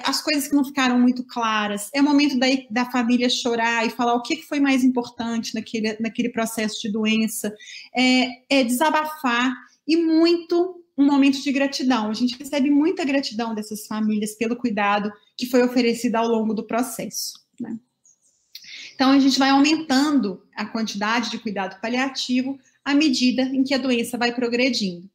as coisas que não ficaram muito claras, é o momento da família chorar e falar o que foi mais importante naquele processo de doença, desabafar e muito um momento de gratidão. A gente recebe muita gratidão dessas famílias pelo cuidado que foi oferecido ao longo do processo, né? Então, a gente vai aumentando a quantidade de cuidado paliativo à medida em que a doença vai progredindo.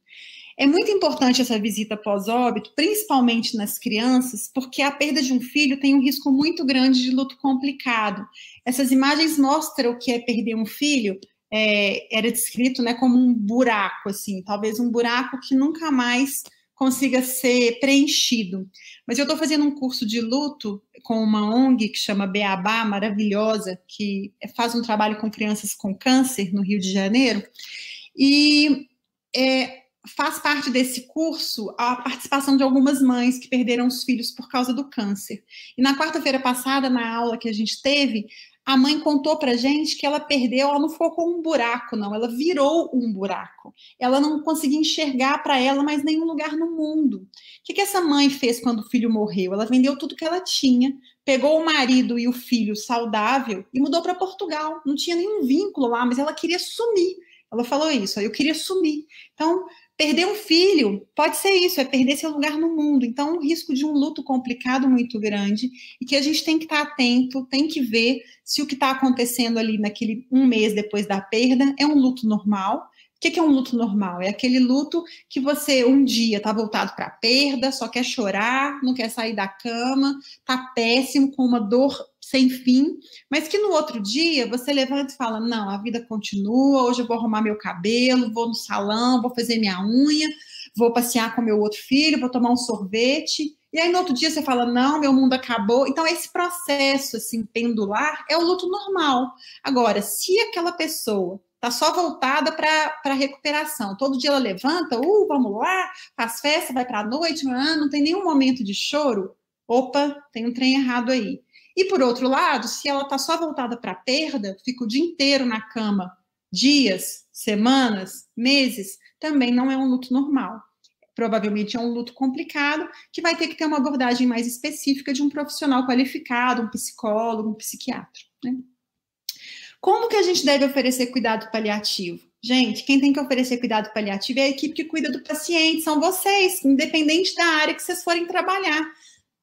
É muito importante essa visita pós-óbito, principalmente nas crianças, porque a perda de um filho tem um risco muito grande de luto complicado. Essas imagens mostram o que é perder um filho, era descrito, né, como um buraco, assim, talvez um buraco que nunca mais consiga ser preenchido. Mas eu estou fazendo um curso de luto com uma ONG que chama Beabá, maravilhosa, que faz um trabalho com crianças com câncer no Rio de Janeiro, e faz parte desse curso a participação de algumas mães que perderam os filhos por causa do câncer. E na quarta-feira passada, na aula que a gente teve, a mãe contou pra gente que ela perdeu, ela não ficou com um buraco, não, ela virou um buraco. Ela não conseguia enxergar para ela mais nenhum lugar no mundo. O que essa mãe fez quando o filho morreu? Ela vendeu tudo que ela tinha, pegou o marido e o filho saudável e mudou para Portugal. Não tinha nenhum vínculo lá, mas ela queria sumir. Ela falou isso, eu queria sumir. Então, perder um filho pode ser isso, é perder seu lugar no mundo. Então, um risco de um luto complicado muito grande e que a gente tem que estar atento, tem que ver se o que está acontecendo ali naquele um mês depois da perda é um luto normal. O que é um luto normal? É aquele luto que você um dia está voltado para a perda, só quer chorar, não quer sair da cama, está péssimo, com uma dor sem fim, mas que no outro dia você levanta e fala, não, a vida continua, hoje eu vou arrumar meu cabelo, vou no salão, vou fazer minha unha, vou passear com meu outro filho, vou tomar um sorvete, e aí no outro dia você fala, não, meu mundo acabou. Então esse processo assim pendular é o luto normal. Agora, se aquela pessoa está só voltada para a recuperação, todo dia ela levanta, vamos lá, faz festa, vai para a noite, não tem nenhum momento de choro, opa, tem um trem errado aí. E, por outro lado, se ela está só voltada para a perda, fica o dia inteiro na cama, dias, semanas, meses, também não é um luto normal. Provavelmente é um luto complicado, que vai ter que ter uma abordagem mais específica de um profissional qualificado, um psicólogo, um psiquiatra, né? Como que a gente deve oferecer cuidado paliativo? Gente, quem tem que oferecer cuidado paliativo é a equipe que cuida do paciente, são vocês, independente da área que vocês forem trabalhar.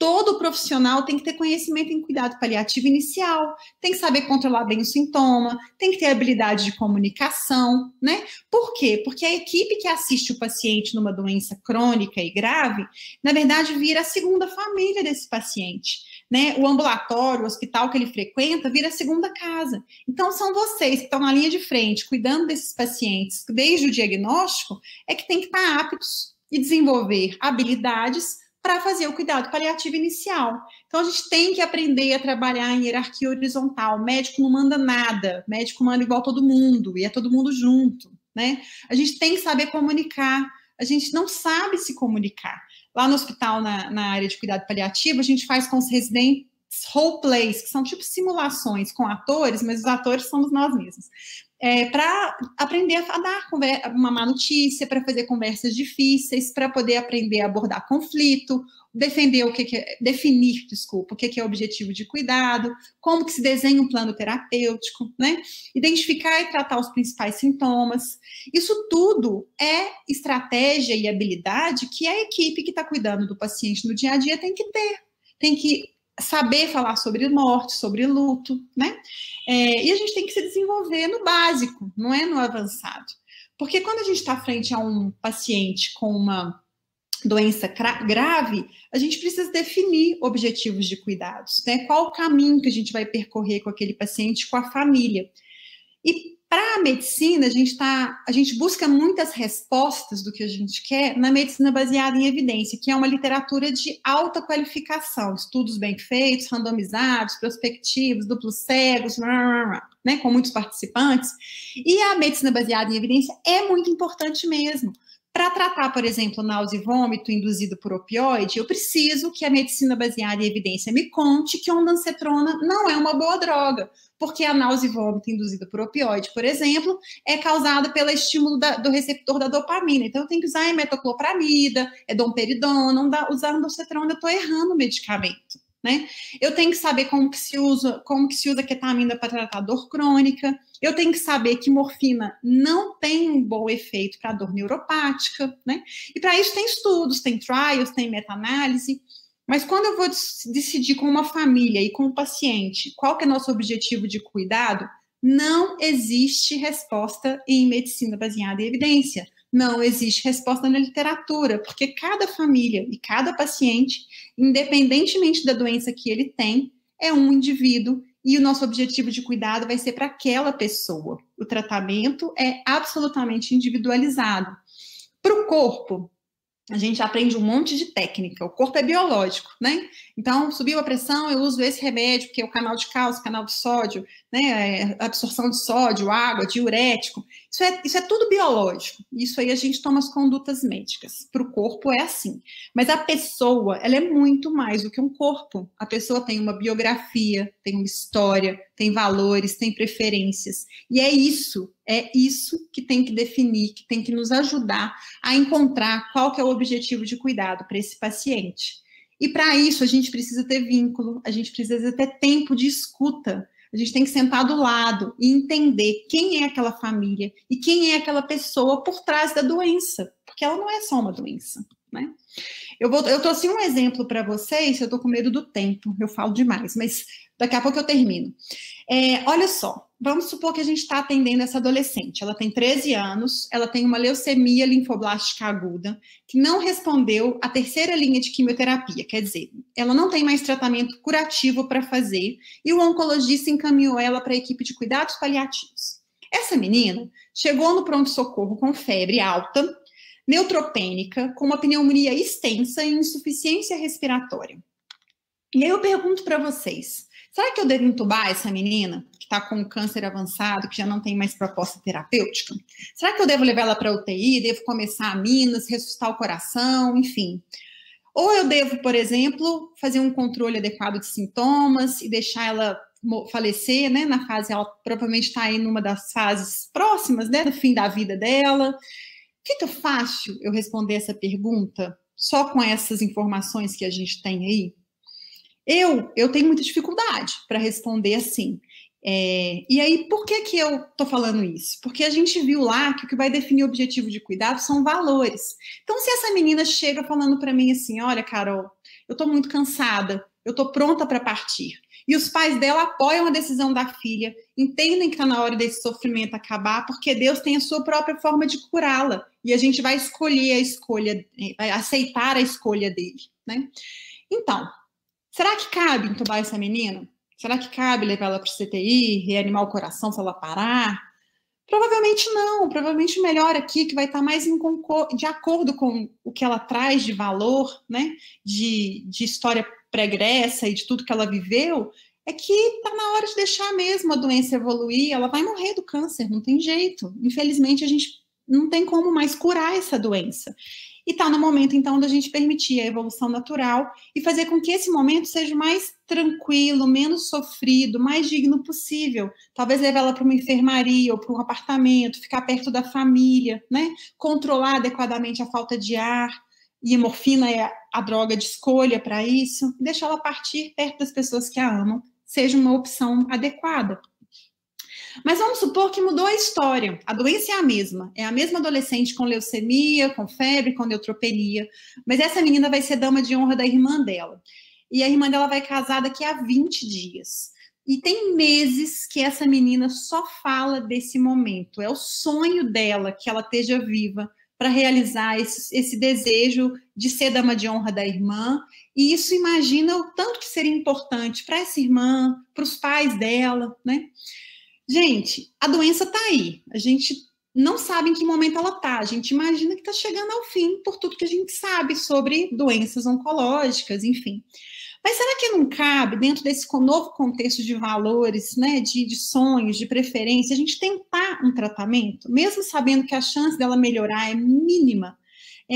Todo profissional tem que ter conhecimento em cuidado paliativo inicial, tem que saber controlar bem o sintoma, tem que ter habilidade de comunicação, né? Por quê? Porque a equipe que assiste o paciente numa doença crônica e grave, na verdade, vira a segunda família desse paciente, né? O ambulatório, o hospital que ele frequenta, vira a segunda casa. Então, são vocês que estão na linha de frente, cuidando desses pacientes desde o diagnóstico, é que tem que estar aptos e desenvolver habilidades para fazer o cuidado paliativo inicial. Então, a gente tem que aprender a trabalhar em hierarquia horizontal. O médico não manda nada, o médico manda igual todo mundo, e é todo mundo junto, né? A gente tem que saber comunicar, a gente não sabe se comunicar. Lá no hospital, na área de cuidado paliativo, a gente faz com os residentes role plays, que são tipo simulações com atores, mas os atores somos nós mesmos. Para aprender a dar uma má notícia, para fazer conversas difíceis, para poder aprender a abordar conflito, definir o que é o objetivo de cuidado, como que se desenha um plano terapêutico, né? Identificar e tratar os principais sintomas. Isso tudo é estratégia e habilidade que a equipe que está cuidando do paciente no dia a dia tem que ter, tem que saber falar sobre morte, sobre luto, né? E a gente tem que se desenvolver no básico, não é no avançado. Porque quando a gente está frente a um paciente com uma doença grave, a gente precisa definir objetivos de cuidados, né? Qual o caminho que a gente vai percorrer com aquele paciente, com a família. E para a medicina, a gente busca muitas respostas do que a gente quer na medicina baseada em evidência, que é uma literatura de alta qualificação, estudos bem feitos, randomizados, prospectivos, duplos cegos, né, com muitos participantes. E a medicina baseada em evidência é muito importante mesmo. Para tratar, por exemplo, náusea e vômito induzido por opioide, eu preciso que a medicina baseada em evidência me conte que a ondansetrona não é uma boa droga, porque a náusea e vômito induzida por opioide, por exemplo, é causada pelo estímulo do receptor da dopamina. Então, eu tenho que usar metoclopramida, domperidona, usar ondansetrona, eu estou errando o medicamento, né? Eu tenho que saber como que se usa ketamina para tratar dor crônica. Eu tenho que saber que morfina não tem um bom efeito para dor neuropática, né? E para isso tem estudos, tem trials, tem meta-análise. Mas quando eu vou decidir com uma família e com o paciente qual que é nosso objetivo de cuidado, não existe resposta em medicina baseada em evidência. Não existe resposta na literatura, porque cada família e cada paciente, independentemente da doença que ele tem, é um indivíduo e o nosso objetivo de cuidado vai ser para aquela pessoa. O tratamento é absolutamente individualizado. Para o corpo, a gente aprende um monte de técnica. O corpo é biológico, né? Então, subiu a pressão, eu uso esse remédio, que é o canal de cálcio, canal de sódio, né? Absorção de sódio, água, diurético. Isso é tudo biológico. Isso aí a gente toma as condutas médicas. Para o corpo é assim. Mas a pessoa, ela é muito mais do que um corpo. A pessoa tem uma biografia, tem uma história, tem valores, tem preferências. E é isso que tem que definir, que tem que nos ajudar a encontrar qual que é o objetivo de cuidado para esse paciente. E para isso a gente precisa ter vínculo, a gente precisa ter tempo de escuta. A gente tem que sentar do lado e entender quem é aquela família e quem é aquela pessoa por trás da doença, porque ela não é só uma doença, né? Eu trouxe um exemplo para vocês, eu estou com medo do tempo, eu falo demais, mas daqui a pouco eu termino. Olha só, vamos supor que a gente está atendendo essa adolescente, ela tem 13 anos, ela tem uma leucemia linfoblástica aguda, que não respondeu à terceira linha de quimioterapia, quer dizer, ela não tem mais tratamento curativo para fazer, e o oncologista encaminhou ela para a equipe de cuidados paliativos. Essa menina chegou no pronto-socorro com febre alta, neutropênica, com uma pneumonia extensa e insuficiência respiratória. E aí eu pergunto para vocês, será que eu devo entubar essa menina que está com câncer avançado, que já não tem mais proposta terapêutica? Será que eu devo levar ela para a UTI, devo começar aminas, ressuscitar o coração, enfim? Ou eu devo, por exemplo, fazer um controle adequado de sintomas e deixar ela falecer, né, na fase, ela provavelmente está aí numa das fases próximas, né, do fim da vida dela. Fica fácil eu responder essa pergunta só com essas informações que a gente tem aí? Eu tenho muita dificuldade para responder assim. E aí, por que eu estou falando isso? Porque a gente viu lá que o que vai definir o objetivo de cuidado são valores. Então, se essa menina chega falando para mim assim, olha, Carol, eu estou muito cansada, eu estou pronta para partir, e os pais dela apoiam a decisão da filha, entendem que está na hora desse sofrimento acabar, porque Deus tem a sua própria forma de curá-la, e a gente vai escolher a escolha, vai aceitar a escolha dele, né? Então, será que cabe entubar essa menina? Será que cabe levar ela para o CTI, reanimar o coração se ela parar? Provavelmente não, provavelmente o melhor aqui, que vai estar mais de acordo com o que ela traz de valor, né, de história pregressa e de tudo que ela viveu, é que está na hora de deixar mesmo a doença evoluir, ela vai morrer do câncer, não tem jeito. Infelizmente, a gente não tem como mais curar essa doença. E está no momento, então, da gente permitir a evolução natural e fazer com que esse momento seja mais tranquilo, menos sofrido, mais digno possível. Talvez levar ela para uma enfermaria ou para um apartamento, ficar perto da família, né? Controlar adequadamente a falta de ar. E a morfina é a droga de escolha para isso. Deixar ela partir perto das pessoas que a amam seja uma opção adequada. Mas vamos supor que mudou a história. A doença é a mesma adolescente com leucemia, com febre, com neutropenia, mas essa menina vai ser dama de honra da irmã dela. E a irmã dela vai casar daqui a 20 dias. E tem meses que essa menina só fala desse momento. É o sonho dela que ela esteja viva para realizar esse desejo de ser dama de honra da irmã. E isso, imagina o tanto que seria importante para essa irmã, para os pais dela, né? Gente, a doença está aí, a gente não sabe em que momento ela está, a gente imagina que está chegando ao fim por tudo que a gente sabe sobre doenças oncológicas, enfim. Mas será que não cabe, dentro desse novo contexto de valores, né, de sonhos, de preferência, a gente tentar um tratamento, mesmo sabendo que a chance dela melhorar é mínima,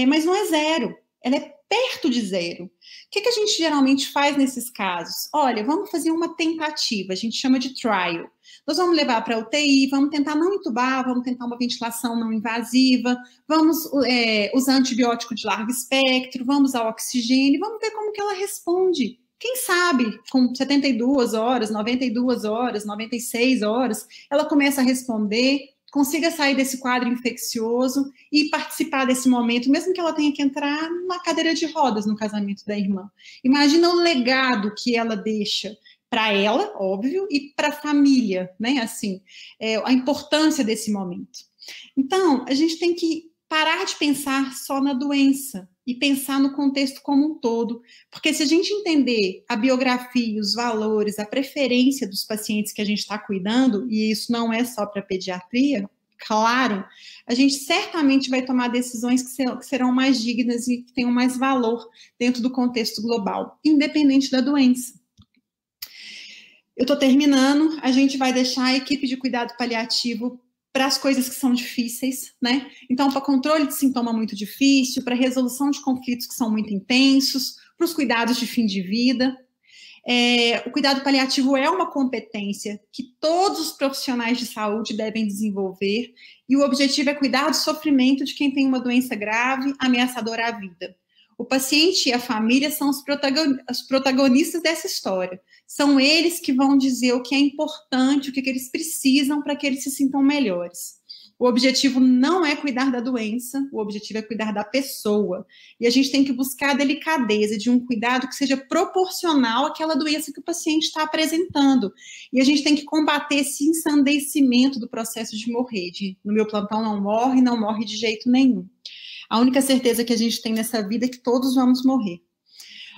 mas não é zero, ela é perto de zero. O que a gente geralmente faz nesses casos? Olha, vamos fazer uma tentativa, a gente chama de trial. Nós vamos levar para a UTI, vamos tentar não entubar, vamos tentar uma ventilação não invasiva, vamos usar antibiótico de largo espectro, vamos usar oxigênio, vamos ver como que ela responde. Quem sabe, com 72 horas, 92 horas, 96 horas, ela começa a responder, consiga sair desse quadro infeccioso e participar desse momento, mesmo que ela tenha que entrar na cadeira de rodas no casamento da irmã. Imagina o legado que ela deixa para ela, óbvio, e para a família, né? Assim, a importância desse momento. Então, a gente tem que parar de pensar só na doença e pensar no contexto como um todo, porque se a gente entender a biografia, os valores, a preferência dos pacientes que a gente está cuidando, e isso não é só para pediatria, claro, a gente certamente vai tomar decisões que serão mais dignas e que tenham mais valor dentro do contexto global, independente da doença. Eu estou terminando, a gente vai deixar a equipe de cuidado paliativo para as coisas que são difíceis, né? Então, para controle de sintoma muito difícil, para resolução de conflitos que são muito intensos, para os cuidados de fim de vida. O cuidado paliativo é uma competência que todos os profissionais de saúde devem desenvolver, e o objetivo é cuidar do sofrimento de quem tem uma doença grave, ameaçadora à vida. O paciente e a família são os protagonistas dessa história. São eles que vão dizer o que é importante, o que eles precisam para que eles se sintam melhores. O objetivo não é cuidar da doença, o objetivo é cuidar da pessoa. E a gente tem que buscar a delicadeza de um cuidado que seja proporcional àquela doença que o paciente está apresentando. E a gente tem que combater esse ensandecimento do processo de morrer. No meu plantão não morre de jeito nenhum. A única certeza que a gente tem nessa vida é que todos vamos morrer.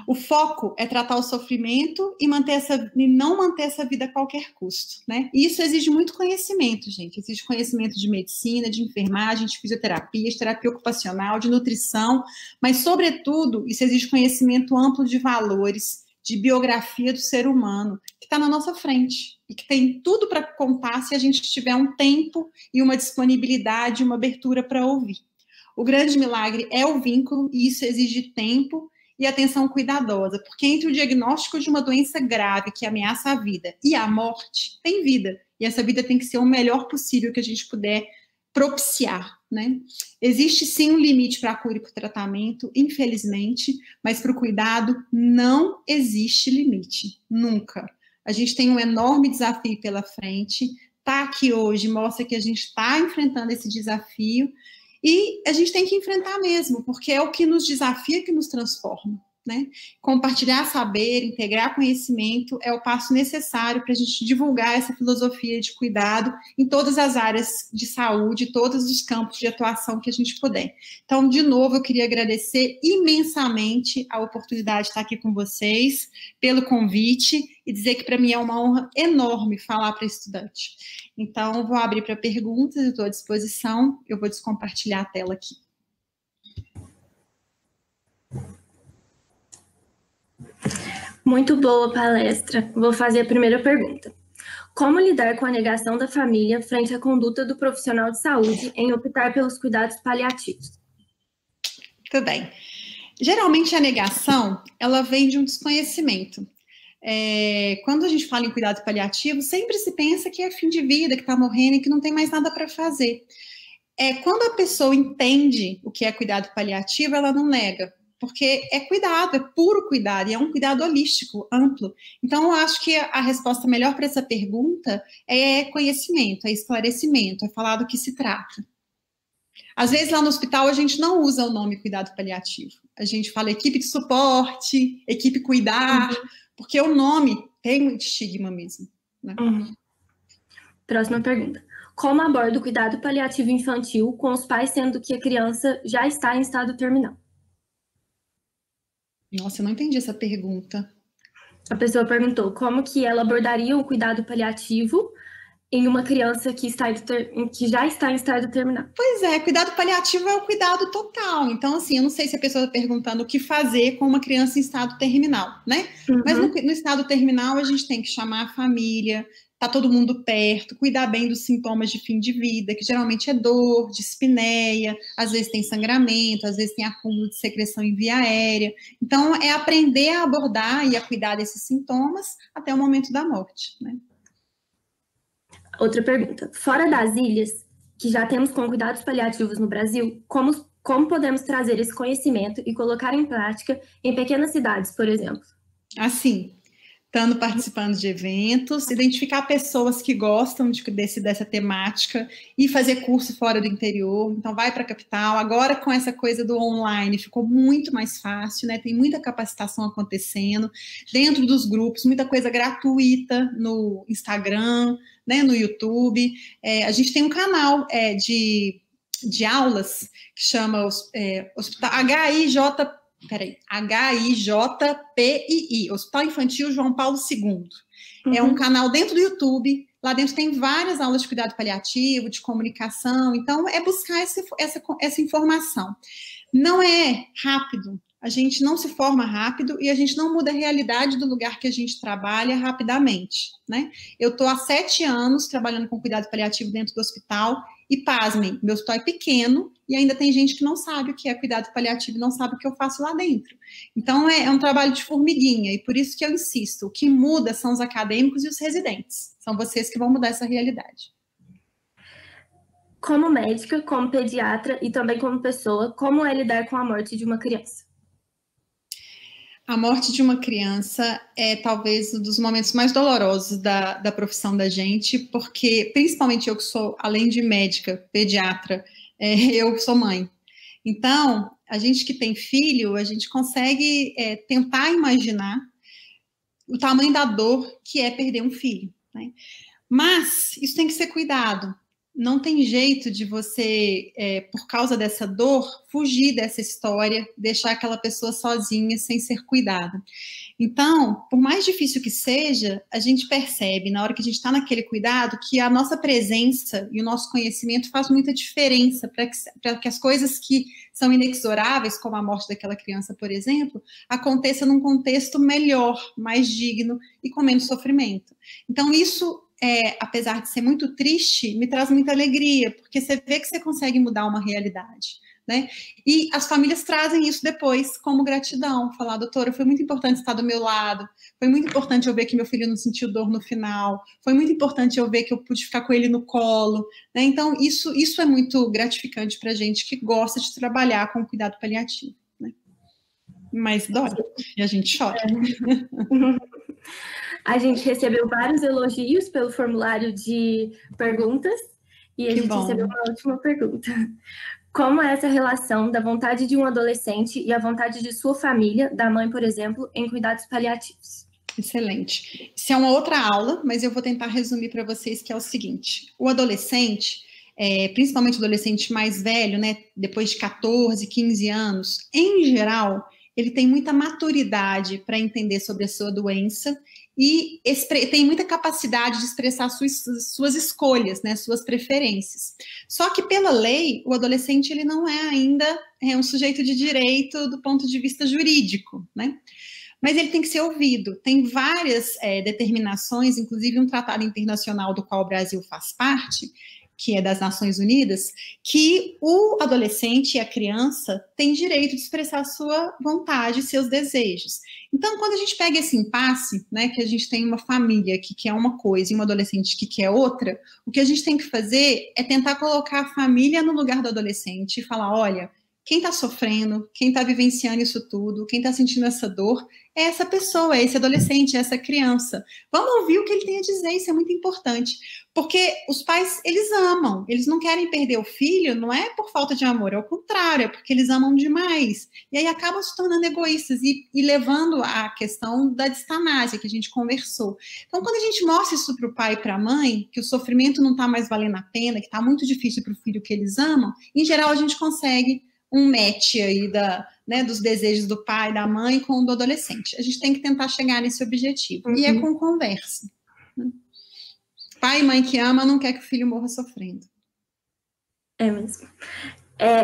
O foco é tratar o sofrimento e não manter essa vida a qualquer custo, né? E isso exige muito conhecimento, gente. Exige conhecimento de medicina, de enfermagem, de fisioterapia, de terapia ocupacional, de nutrição, mas, sobretudo, isso exige conhecimento amplo de valores, de biografia do ser humano, que está na nossa frente e que tem tudo para contar se a gente tiver um tempo e uma disponibilidade, uma abertura para ouvir. O grande milagre é o vínculo, e isso exige tempo e atenção cuidadosa, porque entre o diagnóstico de uma doença grave que ameaça a vida e a morte, tem vida, e essa vida tem que ser o melhor possível que a gente puder propiciar, né? Existe sim um limite para a cura e para o tratamento, infelizmente, mas para o cuidado não existe limite, nunca. A gente tem um enorme desafio pela frente, tá aqui hoje mostra que a gente está enfrentando esse desafio, e a gente tem que enfrentar mesmo, porque é o que nos desafia, que nos transforma, né? Compartilhar saber, integrar conhecimento é o passo necessário para a gente divulgar essa filosofia de cuidado em todas as áreas de saúde, todos os campos de atuação que a gente puder. Então, de novo, eu queria agradecer imensamente a oportunidade de estar aqui com vocês, pelo convite, e dizer que para mim é uma honra enorme falar para estudante. Então, vou abrir para perguntas, eu estou à disposição, eu vou descompartilhar a tela aqui. Muito boa palestra. Vou fazer a primeira pergunta. Como lidar com a negação da família frente à conduta do profissional de saúde em optar pelos cuidados paliativos? Tudo bem. Geralmente a negação, ela vem de um desconhecimento. Quando a gente fala em cuidado paliativo, sempre se pensa que é fim de vida, que está morrendo e que não tem mais nada para fazer. Quando a pessoa entende o que é cuidado paliativo, ela não nega, porque é cuidado, é puro cuidado, e é um cuidado holístico, amplo. Então, eu acho que a resposta melhor para essa pergunta é conhecimento, é esclarecimento, é falar do que se trata. Às vezes, lá no hospital, a gente não usa o nome cuidado paliativo. A gente fala equipe de suporte, equipe cuidar, porque o nome tem um estigma mesmo, né? Próxima pergunta. Como aborda o cuidado paliativo infantil com os pais, sendo que a criança já está em estado terminal? Nossa, eu não entendi essa pergunta. A pessoa perguntou como que ela abordaria o cuidado paliativo em uma criança que já está em estado terminal. Pois é, cuidado paliativo é o cuidado total. Então, assim, eu não sei se a pessoa está perguntando o que fazer com uma criança em estado terminal, né? Mas no estado terminal, a gente tem que chamar a família, tá todo mundo perto, cuidar bem dos sintomas de fim de vida, que geralmente é dor, dispneia, às vezes tem sangramento, às vezes tem acúmulo de secreção em via aérea. Então, é aprender a abordar e a cuidar desses sintomas até o momento da morte, né? Outra pergunta. Fora das ilhas, que já temos com cuidados paliativos no Brasil, como podemos trazer esse conhecimento e colocar em prática em pequenas cidades, por exemplo? Assim, estando participando de eventos, identificar pessoas que gostam dessa temática e fazer curso fora do interior. Então, vai para a capital. Agora, com essa coisa do online, ficou muito mais fácil, né? Tem muita capacitação acontecendo dentro dos grupos, muita coisa gratuita no Instagram, né, no YouTube. A gente tem um canal de aulas que chama Hospital HIJPII, Hospital Infantil João Paulo II. É um canal dentro do YouTube, Lá dentro tem várias aulas de cuidado paliativo, de comunicação, então é buscar essa informação. Não é rápido, a gente não se forma rápido e a gente não muda a realidade do lugar que a gente trabalha rapidamente, né? Eu estou há 7 anos trabalhando com cuidado paliativo dentro do hospital e, pasmem, meu hospital é pequeno e ainda tem gente que não sabe o que é cuidado paliativo e não sabe o que eu faço lá dentro. Então, é um trabalho de formiguinha e por isso que eu insisto, o que muda são os acadêmicos e os residentes. São vocês que vão mudar essa realidade. Como médica, como pediatra e também como pessoa, como é lidar com a morte de uma criança? A morte de uma criança é talvez um dos momentos mais dolorosos da profissão da gente, porque, principalmente eu que sou, além de médica, pediatra, eu sou mãe. Então, a gente que tem filho, a gente consegue tentar imaginar o tamanho da dor que é perder um filho, né? Mas isso tem que ser cuidado. Não tem jeito de você, por causa dessa dor, fugir dessa história, deixar aquela pessoa sozinha, sem ser cuidada. Então, por mais difícil que seja, a gente percebe, na hora que a gente está naquele cuidado, que a nossa presença e o nosso conhecimento faz muita diferença para que as coisas que são inexoráveis, como a morte daquela criança, por exemplo, aconteça num contexto melhor, mais digno e com menos sofrimento. Então, isso apesar de ser muito triste, me traz muita alegria, porque você vê que você consegue mudar uma realidade, né? E as famílias trazem isso depois como gratidão, falar, doutora, foi muito importante estar do meu lado, foi muito importante eu ver que meu filho não sentiu dor no final, foi muito importante eu ver que eu pude ficar com ele no colo, né? Então, isso é muito gratificante para a gente que gosta de trabalhar com cuidado paliativo, né? Mas dói, e a gente chora. A gente recebeu vários elogios pelo formulário de perguntas e a gente recebeu uma última pergunta. Como é essa relação da vontade de um adolescente e a vontade de sua família, da mãe, por exemplo, em cuidados paliativos? Excelente. Isso é uma outra aula, mas eu vou tentar resumir para vocês, que é o seguinte. O adolescente, principalmente o adolescente mais velho, né, depois de 14, 15 anos, em geral, ele tem muita maturidade para entender sobre a sua doença e tem muita capacidade de expressar suas escolhas, né, suas preferências. Só que, pela lei, o adolescente ele não é ainda um sujeito de direito do ponto de vista jurídico, né? Mas ele tem que ser ouvido. Tem várias determinações, inclusive um tratado internacional do qual o Brasil faz parte, que é das Nações Unidas, que o adolescente e a criança têm direito de expressar sua vontade, seus desejos. Então, quando a gente pega esse impasse, né, que a gente tem uma família que quer uma coisa e um adolescente que quer outra, o que a gente tem que fazer é tentar colocar a família no lugar do adolescente e falar, olha, quem está sofrendo, quem está vivenciando isso tudo, quem está sentindo essa dor, é essa pessoa, é esse adolescente, é essa criança. Vamos ouvir o que ele tem a dizer, isso é muito importante. Porque os pais, eles amam, eles não querem perder o filho, não é por falta de amor, é o contrário, é porque eles amam demais. E aí acabam se tornando egoístas e levando à questão da distanásia que a gente conversou. Então, quando a gente mostra isso para o pai e para a mãe, que o sofrimento não está mais valendo a pena, que está muito difícil para o filho que eles amam, em geral a gente consegue um match aí dos desejos do pai, da mãe com o do adolescente. A gente tem que tentar chegar nesse objetivo. E é com conversa. Pai e mãe que ama não quer que o filho morra sofrendo. É mesmo.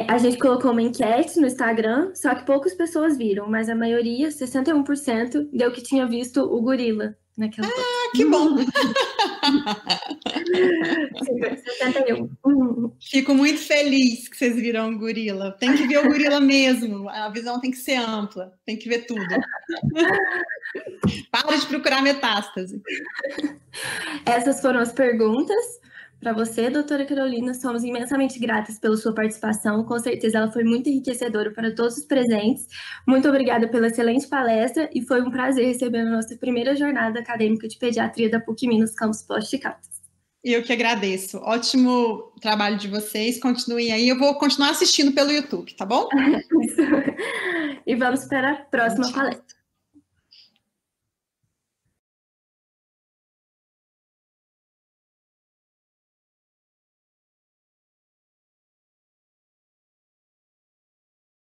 A gente colocou uma enquete no Instagram, só que poucas pessoas viram, mas a maioria, 61%, deu que tinha visto o gorila naquela foto. Que bom! 61. Fico muito feliz que vocês viram o gorila. Tem que ver o gorila mesmo. A visão tem que ser ampla. Tem que ver tudo. Para de procurar metástase. Essas foram as perguntas. Para você, doutora Carolina, somos imensamente gratas pela sua participação. Com certeza ela foi muito enriquecedora para todos os presentes. Muito obrigada pela excelente palestra e foi um prazer receber a nossa primeira jornada acadêmica de pediatria da PUC Minas Campus Poços de Caldas. Eu que agradeço. Ótimo trabalho de vocês. Continuem aí. Eu vou continuar assistindo pelo YouTube, tá bom? E vamos para a próxima palestra.